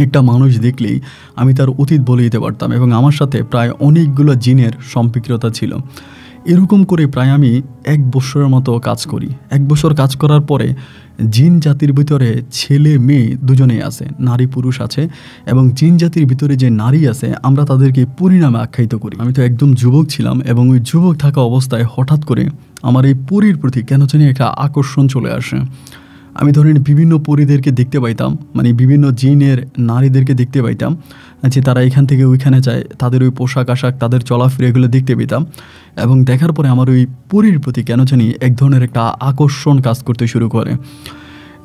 একটা মানুষ দেখলেই আমি তার অতীত বলে দিতে পারতাম, এবং আমার সাথে প্রায় অনেকগুলো জিনের সম্পৃক্ততা ছিল। এরকম করে প্রায় আমি 1 বছরের মতো কাজ করি। 1 বছর কাজ করার পরে জিন জাতির ভিতরে ছেলে মেয়ে দুজনেই আছে, নারী পুরুষ আছে, এবং জিন জাতির ভিতরে যে নারী আছে আমরা তাদেরকে পরী নামে আখ্যায়িত করি। আমি তো একদম যুবক ছিলাম, এবং ওই যুবক থাকা অবস্থায় হঠাৎ করে আমার এই পরীর প্রতি কেন জানি একটা আকর্ষণ চলে আসে। আমি ধরেন বিভিন্ন পরীদেরকে দেখতে পাইতাম, মানে বিভিন্ন জিনের নারীদেরকে দেখতে পাইতাম যে তারা এখান থেকে ওইখানে যায়, তাদের ওই পোশাক আশাক, তাদের চলাফেরা, এগুলো দেখতে পেতাম। এবং দেখার পরে আমার ওই পরীর প্রতি কেন জানি এক ধরনের একটা আকর্ষণ কাজ করতে শুরু করে।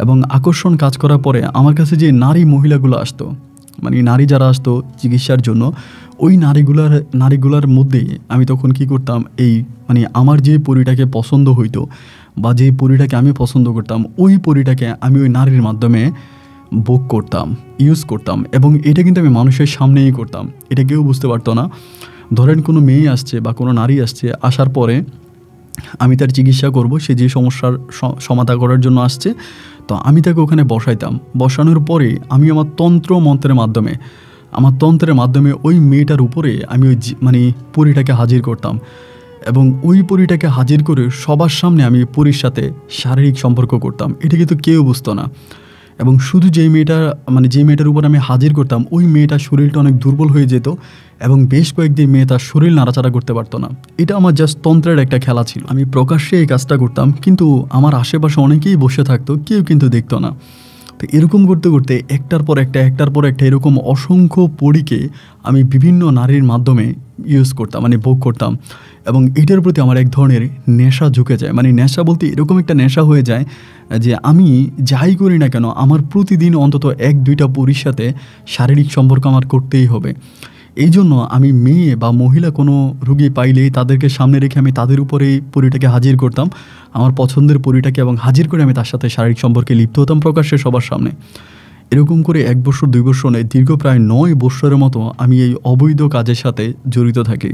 এবং আকর্ষণ কাজ করার পরে আমার কাছে যে মহিলাগুলো আসতো, মানে নারী যারা আসতো চিকিৎসার জন্য, ওই নারীগুলার মধ্যেই আমি তখন কি করতাম, এই মানে আমার যে পরীটাকে পছন্দ হইতো বা যে পরীটাকে আমি পছন্দ করতাম, ওই পরীটাকে আমি ওই নারীর মাধ্যমে ভোগ করতাম, ইউজ করতাম। এবং এটা কিন্তু আমি মানুষের সামনেই করতাম, এটা কেউ বুঝতে পারতো না। ধরেন কোনো মেয়ে আসছে বা কোনো নারী আসছে, আসার পরে আমি তার চিকিৎসা করব, সে যে সমস্যার সমাধান করার জন্য আসছে, তো আমি তাকে ওখানে বসাইতাম। বসানোর পরে আমি আমার তন্ত্রের মাধ্যমে ওই মেয়েটার উপরে আমি ওই মানে পরীটাকে হাজির করতাম, এবং ওই পরীটাকে হাজির করে সবার সামনে আমি পরীর সাথে শারীরিক সম্পর্ক করতাম। এটা কিন্তু কেউ বুঝতো না। এবং শুধু যে মেয়েটার উপর আমি হাজির করতাম, ওই মেয়েটার শরীরটা অনেক দুর্বল হয়ে যেত, এবং বেশ কয়েকদিন মেয়ে তার শরীর নাড়াচাড়া করতে পারতো না। এটা আমার জাস্ট তন্ত্রের একটা খেলা ছিল। আমি প্রকাশ্যে এই কাজটা করতাম, কিন্তু আমার আশেপাশে অনেকেই বসে থাকতো, কেউ কিন্তু দেখতো না। তো এরকম করতে করতে একটার পর একটা এরকম অসংখ্য পরীকে আমি বিভিন্ন নারীর মাধ্যমে ইউজ করতাম, মানে ভোগ করতাম। এবং এটার প্রতি আমার এক ধরনের নেশা ঝুঁকে যায়। মানে নেশা বলতে এরকম একটা নেশা হয়ে যায় যে আমি যাই করি না কেন, আমার প্রতিদিন অন্তত 1-2টা পরীর সাথে শারীরিক সম্পর্ক আমার করতেই হবে। এই জন্য আমি মেয়ে বা মহিলা কোনো রুগী পাইলেই তাদেরকে সামনে রেখে আমি তাদের উপরেই পরীটাকে হাজির করতাম, আমার পছন্দের পরীটাকে, এবং হাজির করে আমি তার সাথে শারীরিক সম্পর্কে লিপ্ত হতাম প্রকাশ্যে সবার সামনে। এরকম করে 1 বছর 2 বছর নয়, দীর্ঘ প্রায় 9 বছরের মতো আমি এই অবৈধ কাজের সাথে জড়িত থাকি।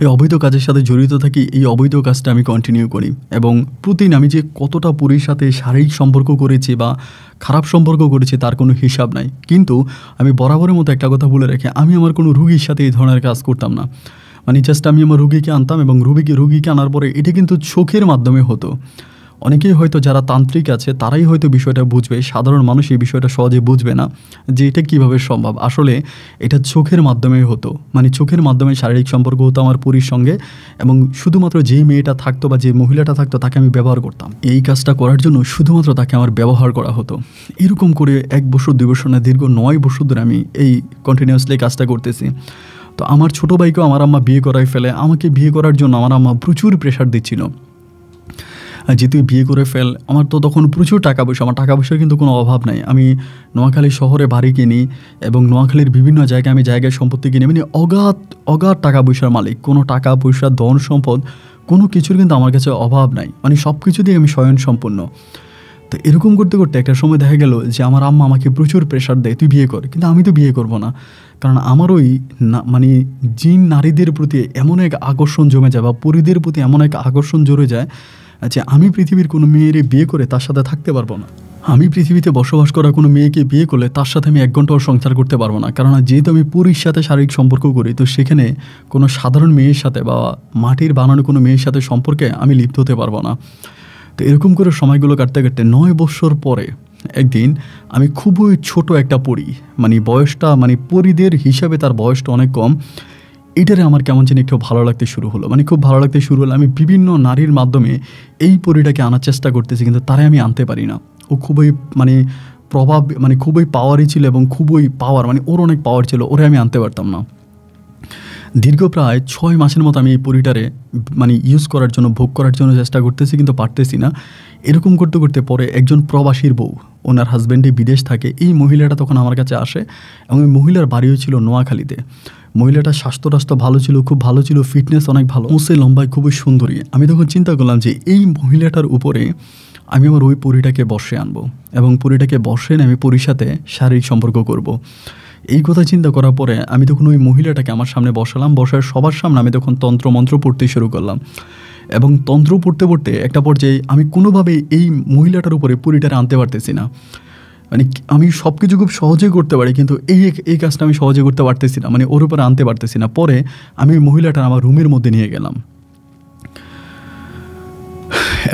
এই অবৈধ কাজটা আমি কন্টিনিউ করি, এবং প্রতিদিন আমি যে কতটা পরীর সাথে শারীরিক সম্পর্ক করেছি বা খারাপ সম্পর্ক করেছি তার কোনো হিসাব নাই। কিন্তু আমি বরাবরের মতো একটা কথা বলে রাখি, আমি আমার কোনো রুগীর সাথে এই ধরনের কাজ করতাম না। মানে জাস্ট আমি আমার রুগীকে আনতাম, এবং রুগীকে আনার পরে এটা কিন্তু চোখের মাধ্যমে হতো। অনেকেই হয়তো যারা তান্ত্রিক আছে তারাই হয়তো বিষয়টা বুঝবে, সাধারণ মানুষ এই বিষয়টা সহজে বুঝবে না যে এটা কীভাবে সম্ভব। আসলে এটা চোখের মাধ্যমে হতো, মানে চোখের মাধ্যমে শারীরিক সম্পর্ক হতো আমার পরীর সঙ্গে, এবং শুধুমাত্র যেই মেয়েটা থাকতো বা যে মহিলাটা থাকতো তাকে আমি ব্যবহার করতাম। এই কাজটা করার জন্য শুধুমাত্র তাকে আমার ব্যবহার করা হতো। এরকম করে 1 বছর 2 বছর না, দীর্ঘ 9 বছর ধরে আমি এই কন্টিনিউয়াসলি কাজটা করতেছি। তো আমার ছোটো ভাইকেও আমার আম্মা বিয়ে করাই ফেলে। আমাকে বিয়ে করার জন্য আমার আম্মা প্রচুর প্রেশার দিচ্ছিল যে তুই বিয়ে করে ফেল। আমার তো তখন প্রচুর টাকা পয়সা, আমার টাকা পয়সার কিন্তু কোনো অভাব নাই। আমি নোয়াখালী শহরে বাড়ি কিনি, এবং নোয়াখালীর বিভিন্ন জায়গায় আমি জায়গায় সম্পত্তি কিনি, মানে অগাধ টাকা পয়সার মালিক। কোনো টাকা পয়সা, ধন সম্পদ কোনো কিছুর কিন্তু আমার কাছে অভাব নাই, মানে সব কিছু দিয়ে আমি স্বয়ংসম্পন্ন। তো এরকম করতে করতে একটা সময় দেখা গেল যে আমার আম্মা আমাকে প্রচুর প্রেশার দেয়, তুই বিয়ে কর। কিন্তু আমি তো বিয়ে করব না, কারণ আমার ওই মানে জিন নারীদের প্রতি এমন এক আকর্ষণ জমে যায়, বা পরীদের প্রতি এমন এক আকর্ষণ জড়ে যায় যে আমি পৃথিবীর কোনো মেয়েরে বিয়ে করে তার সাথে থাকতে পারবো না। আমি পৃথিবীতে বসবাস করা কোনো মেয়েকে বিয়ে করলে তার সাথে আমি ১ ঘন্টাও সংসার করতে পারবো না। কারণ যেহেতু আমি পুরীর সাথে শারীরিক সম্পর্ক করি, তো সেখানে কোনো সাধারণ মেয়ের সাথে বা মাটির বানানো কোনো মেয়ের সাথে সম্পর্কে আমি লিপ্ত হতে পারবো না। তো এরকম করে সময়গুলো কাটতে, কাটতে ৯ বৎসর পরে একদিন আমি খুবই ছোট একটা পরী, মানে বয়সটা মানে পরীদের হিসাবে তার বয়সটা অনেক কম। এটারে আমার কেমন যেন একটু ভালো লাগতে শুরু হলো, মানে খুব ভালো লাগতে শুরু হলো। আমি বিভিন্ন নারীর মাধ্যমে এই পরীটাকে আনার চেষ্টা করতেছি, কিন্তু তারে আমি আনতে পারি না। ও খুবই মানে প্রভাব মানে খুবই পাওয়ারই ছিল এবং খুবই পাওয়ার মানে ওর অনেক পাওয়ার ছিল, ওরে আমি আনতে পারতাম না। দীর্ঘ প্রায় ৬ মাসের মতো আমি এই পরীটারে মানে ইউজ করার জন্য, ভোগ করার জন্য চেষ্টা করতেছি, কিন্তু পারতেছি না। এরকম করতে করতে পরে একজন প্রবাসীর বউ, ওনার হাজব্যান্ডে বিদেশ থাকে, এই মহিলাটা তখন আমার কাছে আসে এবং এই মহিলার বাড়িও ছিল নোয়াখালীতে। মহিলাটার স্বাস্থ্য ভালো ছিল, খুব ভালো ছিল, ফিটনেস অনেক ভালো, মোসে লম্বায় খুবই সুন্দরী। আমি তখন চিন্তা করলাম যে এই মহিলাটার উপরে আমি আমার ওই পরীটাকে বশে আনবো এবং পরীটাকে বশে এনে আমি পরীর সাথে শারীরিক সম্পর্ক করব। এই কথা চিন্তা করার পরে আমি তখন ওই মহিলাটাকে আমার সামনে বসালাম, বসার সবার সামনে আমি তখন তন্ত্রমন্ত্র পড়তে শুরু করলাম এবং তন্ত্র পড়তে পড়তে একটা পর্যায়ে আমি কোনোভাবে এই মহিলাটার উপরে পরীটারে আনতে পারতেছি না। মানে আমি সব কিছু খুব সহজেই করতে পারি, কিন্তু এই কাজটা আমি সহজে করতে পারতেছি না, মানে ওর উপরে আনতে পারতেছি না। পরে আমি ওই মহিলাটা আমার রুমের মধ্যে নিয়ে গেলাম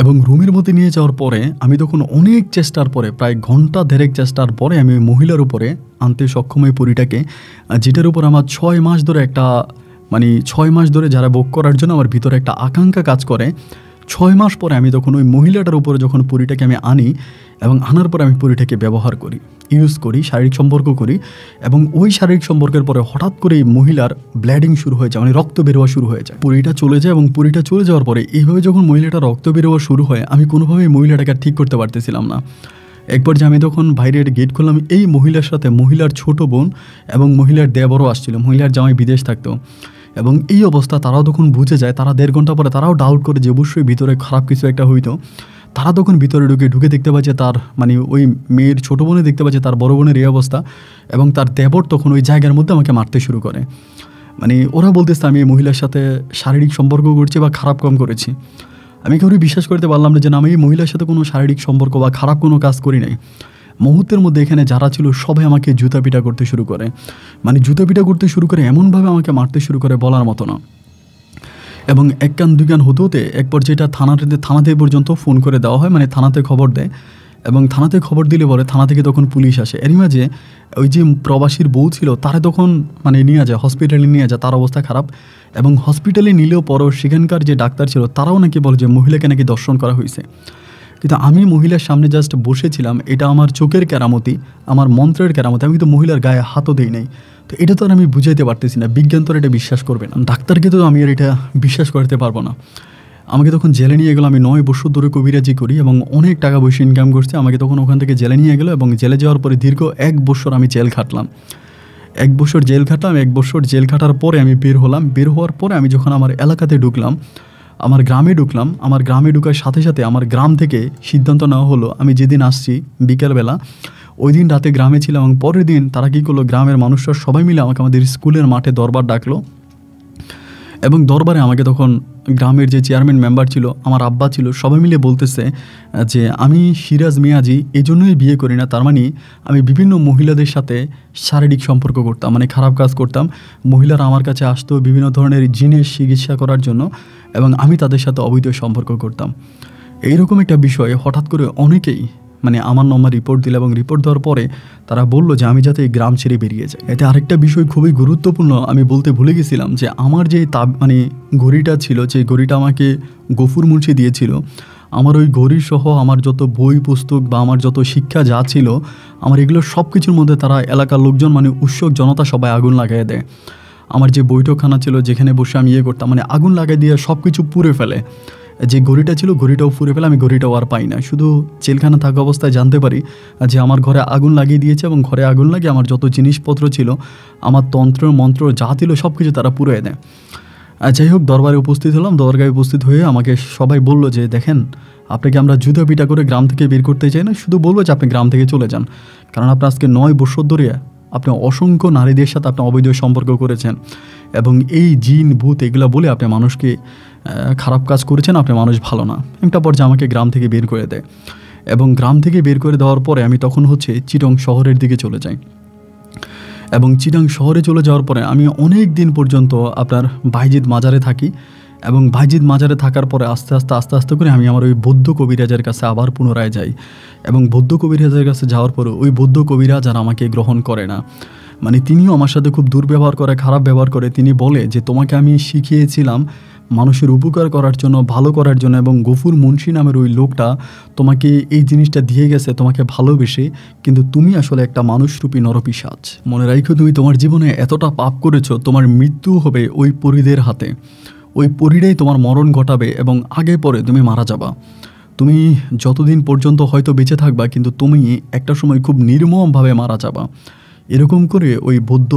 এবং রুমের মধ্যে নিয়ে যাওয়ার পরে আমি তখন অনেক চেষ্টার পরে, প্রায় ঘন্টা দেড়েক চেষ্টার পরে আমি ওই মহিলার উপরে আনতে সক্ষম এই পরীটাকে, যেটার উপর আমার ৬ মাস ধরে একটা মানে ৬ মাস ধরে যারা ভোগ করার জন্য আমার ভিতরে একটা আকাঙ্ক্ষা কাজ করে। ৬ মাস পরে আমি তখন ওই মহিলাটার উপরে যখন পরীটাকে আমি আনি এবং আনার পরে আমি পরীটাকে ব্যবহার করি, ইউজ করি, শারীরিক সম্পর্ক করি এবং ওই শারীরিক সম্পর্কের পরে হঠাৎ করে এই মহিলার ব্লিডিং শুরু হয়ে যায়, মানে রক্ত বেরোয়া শুরু হয়ে যায়। পরীটা চলে যায় এবং পরীটা চলে যাওয়ার পরে এইভাবে যখন মহিলাটা রক্ত বেরোয়া শুরু হয়, আমি কোনোভাবেই মহিলাটাকে ঠিক করতে পারতেছিলাম না। একবার যে আমি তখন বাইরের গেট খুললাম, এই মহিলার সাথে মহিলার ছোট বোন এবং মহিলার দেবরও আসছিল, মহিলার জামাই বিদেশ থাকতো এবং এই অবস্থা তারাও তখন বুঝে যায়। তারা ১.৫ ঘন্টা পরে তারাও ডাউট করে যে অবশ্যই ভিতরে খারাপ কিছু একটা হইতো। তারা তখন ভিতরে ঢুকে দেখতে পাচ্ছে তার মানে ওই মেয়ের ছোটো বোনে দেখতে পাচ্ছে তার বড় বোনের এই অবস্থা এবং তার দেবর তখন ওই জায়গার মধ্যে আমাকে মারতে শুরু করে। মানে ওরা বলতেছে আমি এই মহিলার সাথে শারীরিক সম্পর্ক করছি বা খারাপ কাম করেছি। আমি কাউকে বিশ্বাস করতে পারলাম না যে আমি এই মহিলার সাথে কোনো শারীরিক সম্পর্ক বা খারাপ কোনো কাজ করি নাই। মুহূর্তের মধ্যে এখানে যারা ছিল সবাই আমাকে জুতাপিটা করতে শুরু করে, মানে জুতাপিটা করতে শুরু করে, এমনভাবে আমাকে মারতে শুরু করে বলার মতো না। এবং ১ কান ২ কান হতে হতে এক পর্যায়ে এটা থানাতে পর্যন্ত ফোন করে দেওয়া হয়, মানে থানাতে খবর দেয় এবং থানাতে খবর দিলে পরে থানা থেকে তখন পুলিশ আসে। এরই মাঝে ওই যে প্রবাসীর বউ ছিল তারা তখন মানে নিয়ে যায়, হসপিটালে নিয়ে যায়, তার অবস্থা খারাপ এবং হসপিটালে নিলেও পরও সেখানকার যে ডাক্তার ছিল তারাও নাকি বলে যে মহিলাকে নাকি দর্শন করা হয়েছে। কিন্তু আমি মহিলার সামনে জাস্ট বসেছিলাম, এটা আমার চোখের কেরামতি, আমার মন্ত্রের কেরামতি, আমি তো মহিলার গায়ে হাতও দিই নাই। তো এটা তো আর আমি বুঝাইতে পারতেছি না, বিজ্ঞান তো এটা বিশ্বাস করবে না, ডাক্তারকে তো আমি আর এটা বিশ্বাস করতে পারবো না। আমাকে তখন জেলে নিয়ে গেলো, আমি ৯ বছর ধরে কবিরাজি করি এবং অনেক টাকা পয়সা ইনকাম করছি। আমাকে তখন ওখান থেকে জেলে নিয়ে গেলো এবং জেলে যাওয়ার পরে দীর্ঘ ১ বছর আমি জেল খাটলাম। ১ বছর জেল খাটলাম। ১ বছর জেল খাটার পরে আমি বের হলাম। বের হওয়ার পরে আমি যখন আমার এলাকাতে ঢুকলাম, আমার গ্রামে ঢুকলাম, আমার গ্রামে ঢুকার সাথে সাথে আমার গ্রাম থেকে সিদ্ধান্ত নেওয়া হলো আমি যেদিন আসছি বিকেলবেলা ওই দিন রাতে গ্রামে ছিলাম এবং পরের দিন তারা কী করলো, গ্রামের মানুষরা সবাই মিলে আমাকে আমাদের স্কুলের মাঠে দরবার ডাকলো এবং দরবারে আমাকে তখন গ্রামের যে চেয়ারম্যান মেম্বার ছিল, আমার আব্বা ছিল, সবাই মিলে বলতেছে যে আমি সিরাজ মিয়াজি এই জন্যই বিয়ে করি না, তার মানে আমি বিভিন্ন মহিলাদের সাথে শারীরিক সম্পর্ক করতাম, মানে খারাপ কাজ করতাম। মহিলারা আমার কাছে আসতো বিভিন্ন ধরনের জিনের চিকিৎসা করার জন্য এবং আমি তাদের সাথে অবৈধ সম্পর্ক করতাম। এইরকম একটা বিষয়ে হঠাৎ করে অনেকেই মানে আমার নম্বর রিপোর্ট দিল এবং রিপোর্ট দেওয়ার পরে তারা বললো যে আমি যাতে এই গ্রাম ছেড়ে বেরিয়ে যাই। এতে আরেকটা বিষয় খুবই গুরুত্বপূর্ণ আমি বলতে ভুলে গেছিলাম যে আমার যে মানে ঘড়িটা ছিল, যে ঘড়িটা আমাকে গফুর মুন্সি দিয়েছিল, আমার ওই ঘড়ি সহ আমার যত বই পুস্তক বা আমার যত শিক্ষা যা ছিল, আমার এগুলো সব কিছুর মধ্যে তারা এলাকার লোকজন মানে উৎসুক জনতা সবাই আগুন লাগাই দেয়। আমার যে বৈঠকখানা ছিল যেখানে বসে আমি করতাম, মানে আগুন লাগাই দিয়ে সব কিছু পুড়ে ফেলে। যে ঘড়িটা ছিল ঘড়িটাও পুড়ে ফেলে, আমি ঘড়িটাও আর পাই না। শুধু জেলখানা থাকা অবস্থায় জানতে পারি যে আমার ঘরে আগুন লাগিয়ে দিয়েছে এবং ঘরে আগুন লাগিয়ে আমার যত জিনিসপত্র ছিল, আমার তন্ত্র মন্ত্র যা ছিল সব কিছু তারা পুড়ে দেয়। যাই হোক, দরবারে উপস্থিত হলাম। দরগায় উপস্থিত হয়ে আমাকে সবাই বলল যে দেখেন, আপনাকে আমরা জুতা পিটা করে গ্রাম থেকে বের করতে চাই না, শুধু বলবো যে আপনি গ্রাম থেকে চলে যান, কারণ আপনি আজকে ৯ বছর ধরে আপনি অসংখ্য নারীদের সাথে আপনি অবৈধ সম্পর্ক করেছেন এবং এই জিন ভূত এগুলো বলে আপনি মানুষকে খারাপ কাজ করেছেন, আপনি মানুষ ভালো না। একটা পর্যায়ে আমাকে গ্রাম থেকে বের করে দেয় এবং গ্রাম থেকে বের করে দেওয়ার পরে আমি তখন হচ্ছে চিটং শহরের দিকে চলে যাই। এবং চিটাং শহরে চলে যাওয়ার পরে আমি অনেক দিন পর্যন্ত আপনার বাইজিদ মাজারে থাকি। এবং বাইজিদ মাজারে থাকার পরে আস্তে আস্তে করে আমি আমার ওই বৌদ্ধ কবিরাজের কাছে আবার পুনরায় যাই। এবং বৌদ্ধ কবিরাজের কাছে যাওয়ার পরে ওই বৌদ্ধ কবিরাজ আর আমাকে গ্রহণ করে না, মানে তিনিও আমার সাথে খুব দুর্ব্যবহার করে, খারাপ ব্যবহার করে। তিনি বলে যে তোমাকে আমি শিখিয়েছিলাম মানুষের উপকার করার জন্য, ভালো করার জন্য, এবং গফুর মুন্সি নামের ওই লোকটা তোমাকে এই জিনিসটা দিয়ে গেছে তোমাকে ভালোবেসে, কিন্তু তুমি আসলে একটা মানুষরূপী নরপিশাচ। মনে রাখো, তুমি তোমার জীবনে এতটা পাপ করেছো, তোমার মৃত্যু হবে ওই পরীদের হাতে। ওই পরীরাই তোমার মরণ ঘটাবে এবং আগে পরে তুমি মারা যাবা। তুমি যতদিন পর্যন্ত হয়তো বেঁচে থাকবা, কিন্তু তুমি একটা সময় খুব নির্মমভাবে মারা যাবা। এরকম করে ওই বৌদ্ধ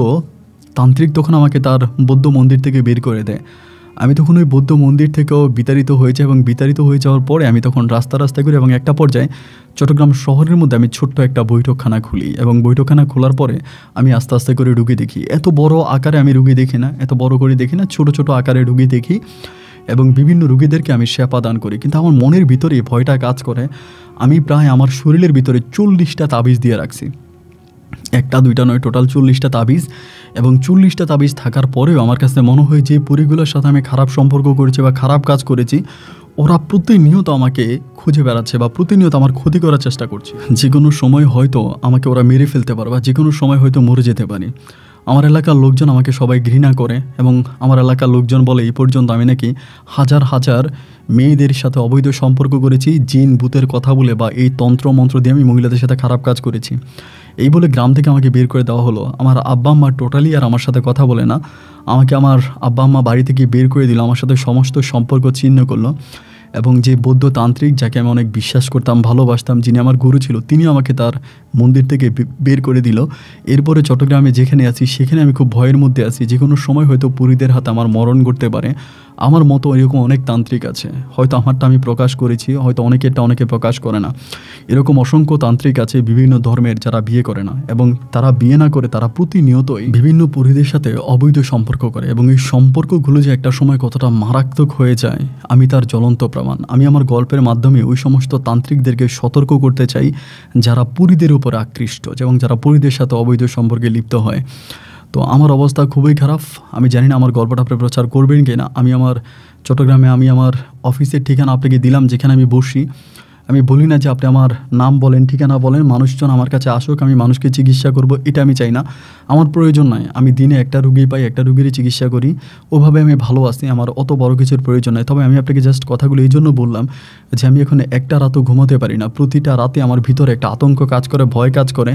তান্ত্রিক তখন আমাকে তার বৌদ্ধ মন্দির থেকে বের করে দেয়। আমি তখন ওই বৌদ্ধ মন্দির থেকেও বিতাড়িত হয়েছে এবং বিতাড়িত হয়ে যাওয়ার পরে আমি তখন রাস্তায় ঘুরি এবং একটা পর্যায়ে চট্টগ্রাম শহরের মধ্যে আমি ছোট্ট একটা বৈঠকখানা খুলি। এবং বৈঠকখানা খোলার পরে আমি আস্তে করে রুগী দেখি। এত বড় আকারে আমি রুগী দেখি না, এত বড় করে দেখি না, ছোট আকারে রুগী দেখি এবং বিভিন্ন রুগীদেরকে আমি সেবা দান করি। কিন্তু আমার মনের ভিতরে ভয়টা কাজ করে। আমি প্রায় আমার শরীরের ভিতরে 40টা তাবিজ দিয়ে রাখছি, একটা দুইটা নয়, টোটাল 40টা তাবিজ। এবং 40টা তাবিজ থাকার পরেও আমার কাছে মনে হয় যে পরিগুলোর সাথে আমি খারাপ সম্পর্ক করেছি বা খারাপ কাজ করেছি, ওরা প্রতিনিয়ত আমাকে খুঁজে বেড়াচ্ছে বা প্রতিনিয়ত আমার ক্ষতি করার চেষ্টা করছে। যে কোনো সময় হয়তো আমাকে ওরা মেরে ফেলতে পারে বা যে কোনো সময় হয়তো মরে যেতে পারি। আমার এলাকার লোকজন আমাকে সবাই ঘৃণা করে এবং আমার এলাকার লোকজন বলে এই পর্যন্ত আমি নাকি হাজার মেয়েদের সাথে অবৈধ সম্পর্ক করেছি, জিন ভূতের কথা বলে বা এই তন্ত্র মন্ত্র দিয়ে আমি মহিলাদের সাথে খারাপ কাজ করেছি। এই বলে গ্রাম থেকে আমাকে বের করে দেওয়া হলো। আমার আব্বা আম্মা টোটালি আর আমার সাথে কথা বলে না। আমাকে আমার আব্বা আম্মা বাড়ি থেকে বের করে দিল, আমার সাথে সমস্ত সম্পর্ক ছিন্ন করলো। এবং যে বৌদ্ধ তান্ত্রিক যাকে আমি অনেক বিশ্বাস করতাম, ভালোবাসতাম, যিনি আমার গুরু ছিল, তিনি আমাকে তার মন্দির থেকে বের করে দিল। এরপরে চট্টগ্রামে যেখানে আছি সেখানে আমি খুব ভয়ের মধ্যে আছি। যে কোনো সময় হয়তো পুরীদের হাতে আমার মরণ ঘটতে পারে। আমার মতো এরকম অনেক তান্ত্রিক আছে, হয়তো আমারটা আমি প্রকাশ করেছি, হয়তো অনেকেরটা অনেকে প্রকাশ করে না। এরকম অসংখ্য তান্ত্রিক আছে বিভিন্ন ধর্মের যারা বিয়ে করে না, এবং তারা বিয়ে না করে তারা প্রতিনিয়তই বিভিন্ন পুরীদের সাথে অবৈধ সম্পর্ক করে। এবং এই সম্পর্কগুলো যে একটা সময় কতটা মারাত্মক হয়ে যায় আমি তার জ্বলন্ত প্রমাণ। আমি আমার গল্পের মাধ্যমে ওই সমস্ত তান্ত্রিকদেরকে সতর্ক করতে চাই যারা পুরীদের উপর আকৃষ্ট এবং যারা পুরীদের সাথে অবৈধ সম্পর্কে লিপ্ত হয়। তো আমার অবস্থা খুবই খারাপ। আমি জানি না আমার গল্পটা আপনি প্রচার করবেন কি না। আমি আমার চট্টগ্রামে আমি আমার অফিসের ঠিকানা আপনাকে দিলাম, যেখানে আমি বসি। আমি বলি না যে আপনি আমার নাম বলেন, ঠিকানা বলেন, মানুষজন আমার কাছে আসুক, আমি মানুষকে চিকিৎসা করব, এটা আমি চাই না। আমার প্রয়োজন নয়। আমি দিনে একটা রুগী পাই, একটা রুগীরই চিকিৎসা করি, ওভাবে আমি ভালো আছি। আমার অত বড় কিছুর প্রয়োজন নয়। তবে আমি আপনাকে জাস্ট কথাগুলো এই জন্য বললাম যে আমি এখন একটা রাতও ঘুমাতে পারি না। প্রতিটা রাতে আমার ভিতরে একটা আতঙ্ক কাজ করে, ভয় কাজ করে।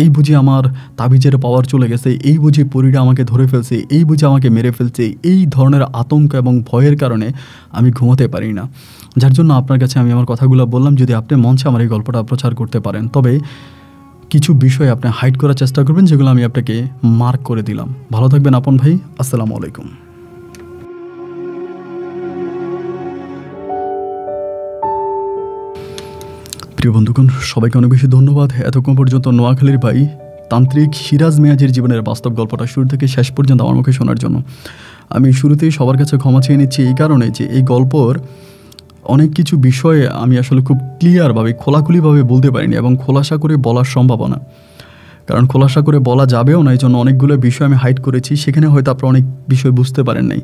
এই বুঝি আমার তাবিজের পাওয়ার চলে গেছে, এই বুঝি পরীরা আমাকে ধরে ফেলছে, এই বুঝি আমাকে মেরে ফেলছে। এই ধরনের আতঙ্ক এবং ভয়ের কারণে আমি ঘুমাতে পারি না। যার জন্য আপনার কাছে আমি আমার কথাগুলো বললাম, যদি আপনি মঞ্চে আমার এই গল্পটা প্রচার করতে পারেন, তবে কিছু বিষয় আপনি হাইড করার চেষ্টা করবেন যেগুলো আমি আপনাকে মার্ক করে দিলাম। ভালো থাকবেন আপন ভাই। আসসালামু আলাইকুম। প্রিয় বন্ধুগণ, সবাইকে অনেক বেশি ধন্যবাদ এতক্ষণ পর্যন্ত নোয়াখালীর ভাই তান্ত্রিক সিরাজ মিয়াজির জীবনের বাস্তব গল্পটা শুরু থেকে শেষ পর্যন্ত আমার মুখে শোনার জন্য। আমি শুরুতেই সবার কাছে ক্ষমা চেয়ে নিচ্ছি এই কারণে যে এই গল্পর অনেক কিছু বিষয়ে আমি আসলে খুব ক্লিয়ারভাবে খোলাখুলিভাবে বলতে পারিনি এবং খোলাসা করে বলার সম্ভাবনা, কারণ খোলাসা করে বলা যাবেও না। এই জন্য অনেকগুলো বিষয় আমি হাইড করেছি। সেখানে হয়তো আপনারা অনেক বিষয় বুঝতে পারেন নাই।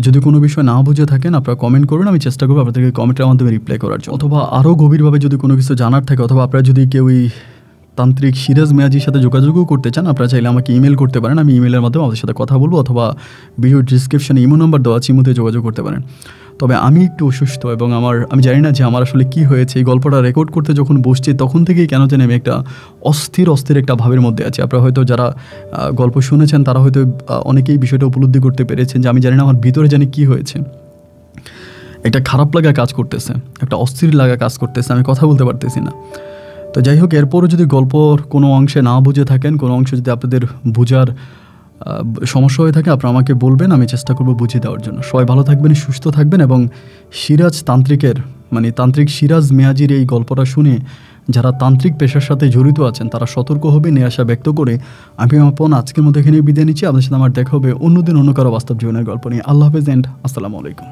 যদি কোনো বিষয় না বুঝে থাকেন আপনারা কমেন্ট করুন, আমি চেষ্টা করবো আপনাদেরকে কমেন্টের মাধ্যমে রিপ্লাই করার জন্য। অথবা আরও গভীরভাবে যদি কোনো কিছু জানার থাকে, অথবা আপনারা যদি কেউই তান্ত্রিক সিরাজ মিয়াজির সাথে যোগাযোগও করতে চান, আপনারা চাইলে আমাকে ইমেল করতে পারেন। আমি ইমেলের মাধ্যমে আমাদের সাথে কথা বলবো, অথবা ভিডিও ডিসক্রিপশনে ইমো নাম্বার দেওয়া আছে, ইমোতে যোগাযোগ করতে পারেন। তবে আমি একটু অসুস্থ এবং আমি জানি না যে আমার আসলে কী হয়েছে। এই গল্পটা রেকর্ড করতে যখন বসছি তখন থেকেই কেন জানি আমি একটা অস্থির একটা ভাবের মধ্যে আছি। আপনারা হয়তো যারা গল্প শুনেছেন তারা হয়তো অনেকেই বিষয়টা উপলব্ধি করতে পেরেছেন যে আমি জানি না আমার ভিতরে জানি কী হয়েছে। একটা খারাপ লাগা কাজ করতেছে, একটা অস্থির লাগা কাজ করতেছে, আমি কথা বলতে পারতেছি না। তো যাই হোক, এরপরও যদি গল্পর কোনো অংশে না বুঝে থাকেন, কোনো অংশ যদি আপনাদের বোঝার সমস্যা হয়ে থাকে, আপনারা আমাকে বলবেন, আমি চেষ্টা করব বুঝিয়ে দেওয়ার জন্য। সবাই ভালো থাকবেন, সুস্থ থাকবেন এবং সিরাজ তান্ত্রিকের তান্ত্রিক সিরাজ মিয়াজির এই গল্পটা শুনে যারা তান্ত্রিক পেশার সাথে জড়িত আছেন তারা সতর্ক হবে, নিয়ে আশা ব্যক্ত করে আমি আপন আজকের মতো এখানে বিদায় নিচ্ছি। আপনার সাথে আমার দেখা হবে অন্যদিন অন্য কারো বাস্তব জীবনের গল্প নিয়ে। আল্লাহ হাফেজ এন্ড আসসালামু আলাইকুম।